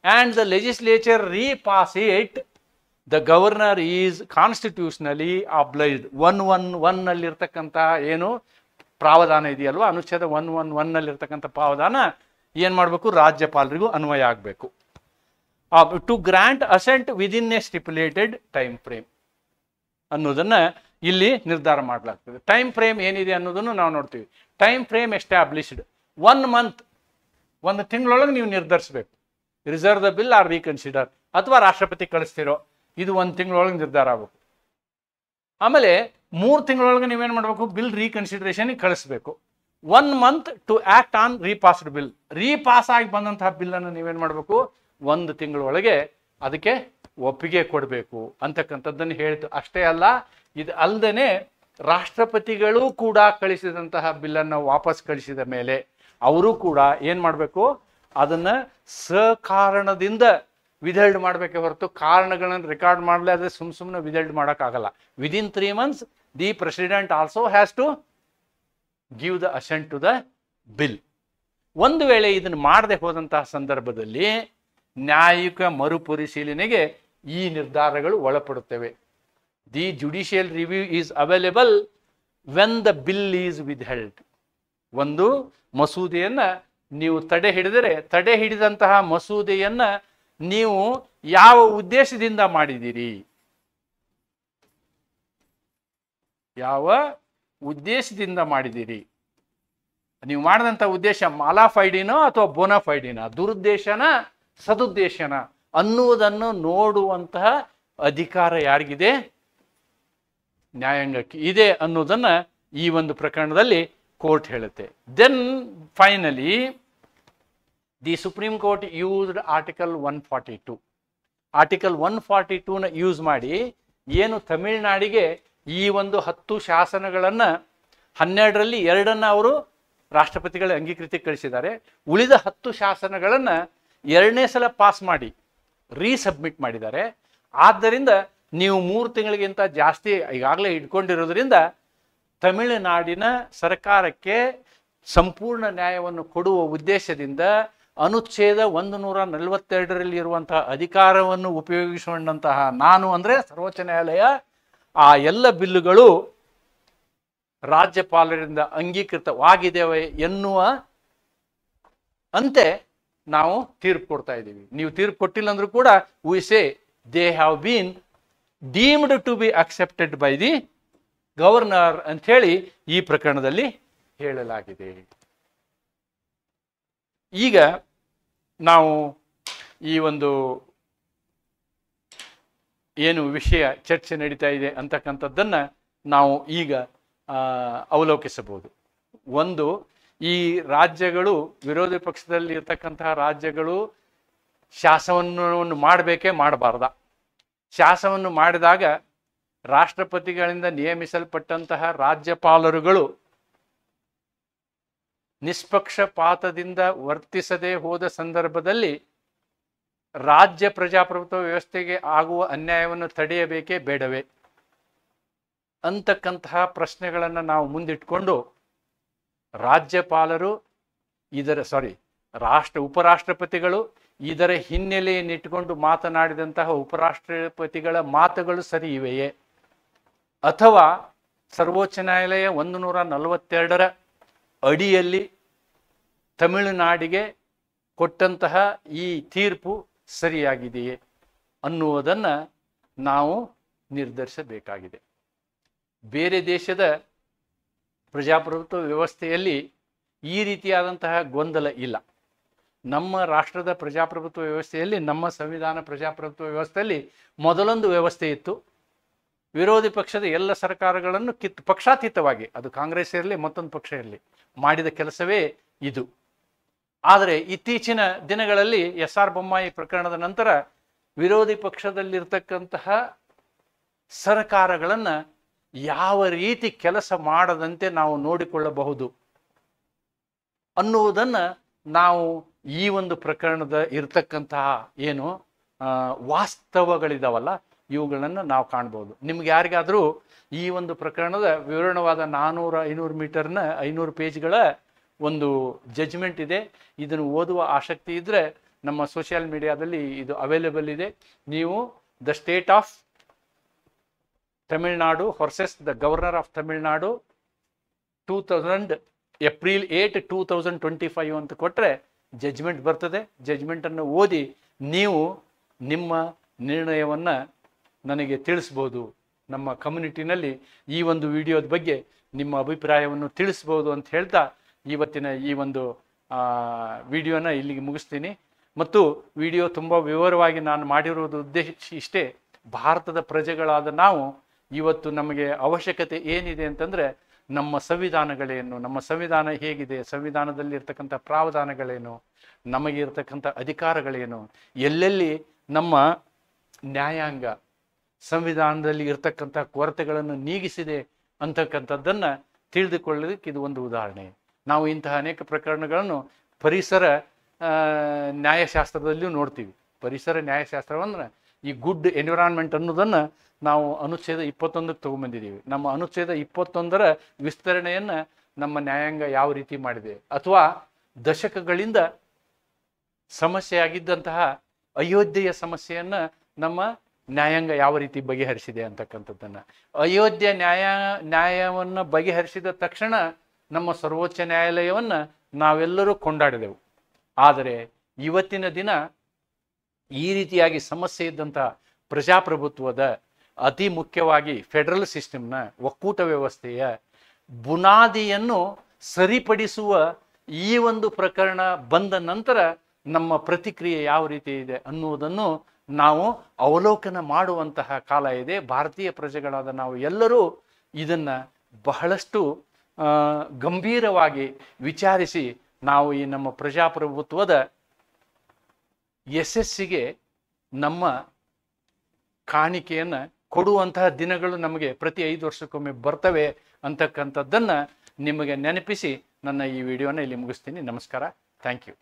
and the legislature repass it, the governor is constitutionally obliged. 111 ನಲ್ಲಿರ್ತಕ್ಕಂಥ ಏನು ಪ್ರಾವಧಾನ ಇದೆಯಲ್ವಾ, ಅನುಚ್ಛೇದ 111 ನಲ್ಲಿರ್ತಕ್ಕಂಥ ಪ್ರಾವಧಾನ ಏನು ಮಾಡಬೇಕು, ರಾಜ್ಯಪಾಲರಿಗೂ ಅನ್ವಯ ಆಗಬೇಕು. To grant assent within a stipulated time frame ಅನ್ನೋದನ್ನ ಇಲ್ಲಿ ನಿರ್ಧಾರ ಮಾಡಲಾಗ್ತದೆ. ಟೈಮ್ ಫ್ರೇಮ್ ಏನಿದೆ ಅನ್ನೋದನ್ನು ನಾವು ನೋಡ್ತೀವಿ. ಟೈಮ್ ಫ್ರೇಮ್ ಎಸ್ಟಾಬ್ಲಿಷ್ಡ್ 1 month, 1 ತಿಂಗಳೊಳಗೆ ನೀವು ನಿರ್ಧರಿಸಬೇಕು. Reserve the bill or reconsider, ಅಥವಾ ರಾಷ್ಟ್ರಪತಿ ಕಳಿಸ್ತಿರೋ, ಇದು 1 ತಿಂಗಳೊಳಗೆ ನಿರ್ಧಾರ ಆಗಬೇಕು. ಆಮೇಲೆ 3 ತಿಂಗಳೊಳಗೆ ನೀವೇನು ಮಾಡಬೇಕು, ಬಿಲ್ ರೀಕನ್ಸಿಡರೇಷನ್ ಕಳಿಸ್ಬೇಕು. 1 month to act on repassed bill. Repass ಆಗಿ ಬಂದಂತಹ ಬಿಲ್ಲನ್ನು ನೀವೇನು ಮಾಡಬೇಕು, 1 ತಿಂಗಳೊಳಗೆ ಅದಕ್ಕೆ ಒಪ್ಪಿಗೆ ಕೊಡಬೇಕು ಅಂತಕ್ಕಂಥದ್ದನ್ನು ಹೇಳ್ತು. ಅಷ್ಟೇ ಅಲ್ಲ, ಇದು ಅಲ್ಲದೆ ರಾಷ್ಟ್ರಪತಿಗಳು ಕೂಡ ಕಳಿಸಿದಂತಹ ಬಿಲ್ಲನ್ನು ವಾಪಸ್ ಕಳಿಸಿದ ಮೇಲೆ ಅವರು ಕೂಡ ಏನು ಮಾಡಬೇಕು, ಅದನ್ನ ಸಕಾರಣದಿಂದ ವಿದಲ್ಡ್ ಮಾಡಬೇಕೆ ಹೊರತು ಕಾರಣಗಳನ್ನು ರೆಕಾರ್ಡ್ ಮಾಡಲೇ ಆದರೆ ಸುಮ್ಮನೆ ವಿದಲ್ಡ್ ಮಾಡೋಕ್ಕಾಗಲ್ಲ. Within 3 months the president also has to give the assent to the bill. ಒಂದು ವೇಳೆ ಇದನ್ನು ಮಾಡದೆ ಹೋದಂತಹ ಸಂದರ್ಭದಲ್ಲಿ ನ್ಯಾಯಿಕ ಮರುಪರಿಶೀಲನೆಗೆ ಈ ನಿರ್ಧಾರಗಳು ಒಳಪಡುತ್ತವೆ. The judicial review is available when the bill is withheld. ಒಂದು ಮಸೂದೆಯನ್ನ ನೀವು ತಡೆ ಹಿಡಿದರೆ, ತಡೆ ಹಿಡಿದಂತಹ ಮಸೂದೆಯನ್ನ ನೀವು ಯಾವ ಉದ್ದೇಶದಿಂದ ಮಾಡಿದ್ದೀರಿ, ಯಾವ ಉದ್ದೇಶದಿಂದ ಮಾಡಿದ್ದೀರಿ, ನೀವು ಮಾಡಿದಂಥ ಉದ್ದೇಶ ಮಾಲಾಫೈಡಿನೋ ಅಥವಾ ಬೋನಾಫೈಡಿನೋ, ದುರುದ್ದೇಶನ ಸದುದ್ದೇಶನ ಅನ್ನುವುದನ್ನು ನೋಡುವಂತಹ ಅಧಿಕಾರ ಯಾರಿಗಿದೆ? ನ್ಯಾಯಾಂಗಕ್ಕೆ ಇದೆ ಅನ್ನೋದನ್ನ ಈ ಒಂದು ಪ್ರಕರಣದಲ್ಲಿ ಕೋರ್ಟ್ ಹೇಳುತ್ತೆ. Then finally the supreme court used article 142. Article 142ನ ಯೂಸ್ ಮಾಡಿ ಏನು ತಮಿಳುನಾಡಿಗೆ ಈ ಒಂದು 10 ಶಾಸನಗಳನ್ನು 12ರಲ್ಲಿ 2 ಅವರು ರಾಷ್ಟ್ರಪತಿಗಳ ಅಂಗೀಕೃತಿಗೆ ಕಳಿಸಿದ್ದಾರೆ. ಉಳಿದ 10 ಶಾಸನಗಳನ್ನು 2ನೇ ಸಲ ಪಾಸ್ ಮಾಡಿ ರೀಸಬ್ಮಿಟ್ ಮಾಡಿದ್ದಾರೆ. ಆದ್ದರಿಂದ ನೀವು 3 ತಿಂಗಳಿಗಿಂತ ಜಾಸ್ತಿ ಈಗಾಗಲೇ ಇಟ್ಕೊಂಡಿರೋದ್ರಿಂದ ತಮಿಳುನಾಡಿನ ಸರ್ಕಾರಕ್ಕೆ ಸಂಪೂರ್ಣ ನ್ಯಾಯವನ್ನು ಕೊಡುವ ಉದ್ದೇಶದಿಂದ ಅನುಚ್ಛೇದ 142ರಲ್ಲಿ ಇರುವಂತಹ ಅಧಿಕಾರವನ್ನು ಉಪಯೋಗಿಸಿಕೊಂಡಂತಹ ನಾನು ಅಂದರೆ ಸರ್ವೋಚ್ಚ ನ್ಯಾಯಾಲಯ ಆ ಎಲ್ಲ ಬಿಲ್ಲುಗಳು ರಾಜ್ಯಪಾಲರಿಂದ ಅಂಗೀಕೃತವಾಗಿದ್ದೇವೆ ಎನ್ನುವ ಅಂತೆ ನಾವು ತೀರ್ಪು ಕೊಡ್ತಾ ಇದ್ದೀವಿ. ನೀವು ತೀರ್ಪು ಕೊಟ್ಟಿಲ್ಲ ಅಂದ್ರೂ ಕೂಡ we say they have been deemed to be accepted by the governor ಅಂತ ಹೇಳಿ ಈ ಪ್ರಕರಣದಲ್ಲಿ ಹೇಳಲಾಗಿದೆ. ಈಗ ನಾವು ಈ ಒಂದು ಏನು ವಿಷಯ ಚರ್ಚೆ ನಡೀತಾ ಇದೆ ಅಂತಕ್ಕಂಥದ್ದನ್ನು ನಾವು ಈಗ ಅವಲೋಕಿಸಬಹುದು. ಒಂದು, ಈ ರಾಜ್ಯಗಳು, ವಿರೋಧಿ ಪಕ್ಷದಲ್ಲಿ ಇರ್ತಕ್ಕಂತಹ ರಾಜ್ಯಗಳು ಶಾಸನವನ್ನು ಮಾಡಬೇಕೇ ಮಾಡಬಾರ್ದ? ಶಾಸನವನ್ನು ಮಾಡಿದಾಗ ರಾಷ್ಟ್ರಪತಿಗಳಿಂದ ನೇಮಿಸಲ್ಪಟ್ಟಂತಹ ರಾಜ್ಯಪಾಲರುಗಳು ನಿಷ್ಪಕ್ಷಪಾತದಿಂದ ವರ್ತಿಸದೆ ಹೋದ ಸಂದರ್ಭದಲ್ಲಿ ರಾಜ್ಯ ಪ್ರಜಾಪ್ರಭುತ್ವ ವ್ಯವಸ್ಥೆಗೆ ಆಗುವ ಅನ್ಯಾಯವನ್ನು ತಡೆಯಬೇಕೇ ಬೇಡವೇ ಅಂತಕ್ಕಂತಹ ಪ್ರಶ್ನೆಗಳನ್ನು ನಾವು ಮುಂದಿಟ್ಕೊಂಡು ರಾಜ್ಯಪಾಲರು ಉಪರಾಷ್ಟ್ರಪತಿಗಳು ಇದರ ಹಿನ್ನೆಲೆಯನ್ನಿಟ್ಟುಕೊಂಡು ಮಾತನಾಡಿದಂತಹ ಉಪರಾಷ್ಟ್ರಪತಿಗಳ ಮಾತುಗಳು ಸರಿ ಇವೆಯೇ, ಅಥವಾ ಸರ್ವೋಚ್ಚ ನ್ಯಾಯಾಲಯ 142ರ ಅಡಿಯಲ್ಲಿ ತಮಿಳುನಾಡಿಗೆ ಕೊಟ್ಟಂತಹ ಈ ತೀರ್ಪು ಸರಿಯಾಗಿದೆಯೇ ಅನ್ನುವುದನ್ನು ನಾವು ನಿರ್ಧರಿಸಬೇಕಾಗಿದೆ. ಬೇರೆ ದೇಶದ ಪ್ರಜಾಪ್ರಭುತ್ವ ವ್ಯವಸ್ಥೆಯಲ್ಲಿ ಈ ರೀತಿಯಾದಂತಹ ಗೊಂದಲ ಇಲ್ಲ. ನಮ್ಮ ರಾಷ್ಟ್ರದ ಪ್ರಜಾಪ್ರಭುತ್ವ ವ್ಯವಸ್ಥೆಯಲ್ಲಿ, ನಮ್ಮ ಸಂವಿಧಾನ ಪ್ರಜಾಪ್ರಭುತ್ವ ವ್ಯವಸ್ಥೆಯಲ್ಲಿ ಮೊದಲೊಂದು ವ್ಯವಸ್ಥೆ ಇತ್ತು. ವಿರೋಧಿ ಪಕ್ಷದ ಎಲ್ಲ ಸರ್ಕಾರಗಳನ್ನು ಪಕ್ಷಾತೀತವಾಗಿ, ಅದು ಕಾಂಗ್ರೆಸ್ ಇರಲಿ ಮತ್ತೊಂದು ಪಕ್ಷ ಇರಲಿ, ಮಾಡಿದ ಕೆಲಸವೇ ಇದು. ಆದರೆ ಇತ್ತೀಚಿನ ದಿನಗಳಲ್ಲಿ SR ಬೊಮ್ಮಾಯಿ ಪ್ರಕರಣದ ನಂತರ ವಿರೋಧಿ ಪಕ್ಷದಲ್ಲಿರ್ತಕ್ಕಂತಹ ಸರ್ಕಾರಗಳನ್ನು ಯಾವ ರೀತಿ ಕೆಲಸ ಮಾಡದಂತೆ ನಾವು ನೋಡಿಕೊಳ್ಳಬಹುದು ಅನ್ನುವುದನ್ನು ನಾವು ಈ ಒಂದು ಪ್ರಕರಣದ ಇರತಕ್ಕಂತಹ ಏನು ವಾಸ್ತವಗಳಿದಾವಲ್ಲ ಇವುಗಳನ್ನು ನಾವು ಕಾಣ್ಬೋದು. ನಿಮ್ಗೆ ಯಾರಿಗಾದರೂ ಈ ಒಂದು ಪ್ರಕರಣದ ವಿವರಣವಾದ 400-500 ಮೀಟರ್ನ 500 ಪೇಜ್ಗಳ ಒಂದು ಜಡ್ಜ್ಮೆಂಟ್ ಇದೆ. ಇದನ್ನು ಓದುವ ಆಸಕ್ತಿ ಇದ್ದರೆ ನಮ್ಮ ಸೋಷಿಯಲ್ ಮೀಡಿಯಾದಲ್ಲಿ ಇದು ಅವೈಲೇಬಲ್ ಇದೆ. ನೀವು the state of Tamil Nadu versus the governor of Tamil Nadu 2000 April 8, 2025 ಅಂತ ಕೊಟ್ಟರೆ ಜಡ್ಜ್ಮೆಂಟ್ ಬರ್ತದೆ. ಜಡ್ಜ್ಮೆಂಟನ್ನು ಓದಿ ನೀವು ನಿಮ್ಮ ನಿರ್ಣಯವನ್ನು ನನಗೆ ತಿಳಿಸ್ಬೋದು. ನಮ್ಮ ಕಮ್ಯುನಿಟಿನಲ್ಲಿ ಈ ಒಂದು ವಿಡಿಯೋದ ಬಗ್ಗೆ ನಿಮ್ಮ ಅಭಿಪ್ರಾಯವನ್ನು ತಿಳಿಸ್ಬೋದು ಅಂತ ಹೇಳ್ತಾ ಇವತ್ತಿನ ಈ ಒಂದು ವಿಡಿಯೋನ ಇಲ್ಲಿಗೆ ಮುಗಿಸ್ತೀನಿ. ಮತ್ತು ವಿಡಿಯೋ ತುಂಬ ವಿವರವಾಗಿ ನಾನು ಮಾಡಿರುವುದು ಉದ್ದೇಶ ಇಷ್ಟೇ. ಭಾರತದ ಪ್ರಜೆಗಳಾದ ನಾವು ಇವತ್ತು ನಮಗೆ ಅವಶ್ಯಕತೆ ಏನಿದೆ ಅಂತಂದರೆ ನಮ್ಮ ಸಂವಿಧಾನಗಳೇನು, ನಮ್ಮ ಸಂವಿಧಾನ ಹೇಗಿದೆ, ಸಂವಿಧಾನದಲ್ಲಿ ಇರ್ತಕ್ಕಂಥ ಪ್ರಾವಧಾನಗಳೇನು, ನಮಗೆ ಇರ್ತಕ್ಕಂಥ ಅಧಿಕಾರಗಳೇನು, ಎಲ್ಲೆಲ್ಲಿ ನಮ್ಮ ನ್ಯಾಯಾಂಗ ಸಂವಿಧಾನದಲ್ಲಿ ಇರ್ತಕ್ಕಂಥ ಕೊರತೆಗಳನ್ನು ನೀಗಿಸಿದೆ ಅಂತಕ್ಕಂಥದ್ದನ್ನು ತಿಳಿದುಕೊಳ್ಳೋದಕ್ಕೆ ಇದು ಒಂದು ಉದಾಹರಣೆ. ನಾವು ಇಂತಹ ಅನೇಕ ಪ್ರಕರಣಗಳನ್ನು ಪರಿಸರ ನ್ಯಾಯಶಾಸ್ತ್ರದಲ್ಲಿಯೂ ನೋಡ್ತೀವಿ. ಪರಿಸರ ನ್ಯಾಯಶಾಸ್ತ್ರವಂದ್ರೆ ಈ ಗುಡ್ ಎನ್ವಿರಾನ್ಮೆಂಟ್ ಅನ್ನೋದನ್ನು ನಾವು ಅನುಚ್ಛೇದ 21ಕ್ಕೆ ತೊಗೊಂಬಂದಿದ್ದೀವಿ. ನಮ್ಮ ಅನುಚ್ಛೇದ 21ರ ವಿಸ್ತರಣೆಯನ್ನು ನಮ್ಮ ನ್ಯಾಯಾಂಗ ಯಾವ ರೀತಿ ಮಾಡಿದೆ, ಅಥವಾ ದಶಕಗಳಿಂದ ಸಮಸ್ಯೆ ಆಗಿದ್ದಂತಹ ಅಯೋಧ್ಯೆಯ ಸಮಸ್ಯೆಯನ್ನು ನಮ್ಮ ನ್ಯಾಯಾಂಗ ಯಾವ ರೀತಿ ಬಗೆಹರಿಸಿದೆ ಅಂತಕ್ಕಂಥದ್ದನ್ನು. ಅಯೋಧ್ಯೆ ನ್ಯಾಯವನ್ನು ಬಗೆಹರಿಸಿದ ತಕ್ಷಣ ನಮ್ಮ ಸರ್ವೋಚ್ಚ ನ್ಯಾಯಾಲಯವನ್ನು ನಾವೆಲ್ಲರೂ ಕೊಂಡಾಡಿದೆವು. ಆದರೆ ಇವತ್ತಿನ ದಿನ ಈ ರೀತಿಯಾಗಿ ಸಮಸ್ಯೆ ಇದ್ದಂಥ ಪ್ರಜಾಪ್ರಭುತ್ವದ, ಅತಿ ಮುಖ್ಯವಾಗಿ ಫೆಡರಲ್ ಸಿಸ್ಟಮ್ನ, ಒಕ್ಕೂಟ ವ್ಯವಸ್ಥೆಯ ಬುನಾದಿಯನ್ನು ಸರಿಪಡಿಸುವ ಈ ಒಂದು ಪ್ರಕರಣ ಬಂದ ನಂತರ ನಮ್ಮ ಪ್ರತಿಕ್ರಿಯೆ ಯಾವ ರೀತಿ ಇದೆ ಅನ್ನುವುದನ್ನು ನಾವು ಅವಲೋಕನ ಮಾಡುವಂತಹ ಕಾಲ ಇದೆ. ಭಾರತೀಯ ಪ್ರಜೆಗಳಾದ ನಾವು ಎಲ್ಲರೂ ಇದನ್ನು ಬಹಳಷ್ಟು ಗಂಭೀರವಾಗಿ ವಿಚಾರಿಸಿ ನಾವು ಈ ನಮ್ಮ ಪ್ರಜಾಪ್ರಭುತ್ವದ ಯಶಸ್ಸಿಗೆ ನಮ್ಮ ಕಾಣಿಕೆಯನ್ನು ಕೊಡುವಂತಹ ದಿನಗಳು ನಮಗೆ ಪ್ರತಿ 5 ವರ್ಷಕ್ಕೊಮ್ಮೆ ಬರ್ತವೆ ಅಂತಕ್ಕಂಥದ್ದನ್ನು ನಿಮಗೆ ನೆನಪಿಸಿ ನನ್ನ ಈ ವಿಡಿಯೋನ ಇಲ್ಲಿ ಮುಗಿಸ್ತೀನಿ. ನಮಸ್ಕಾರ. Thank you.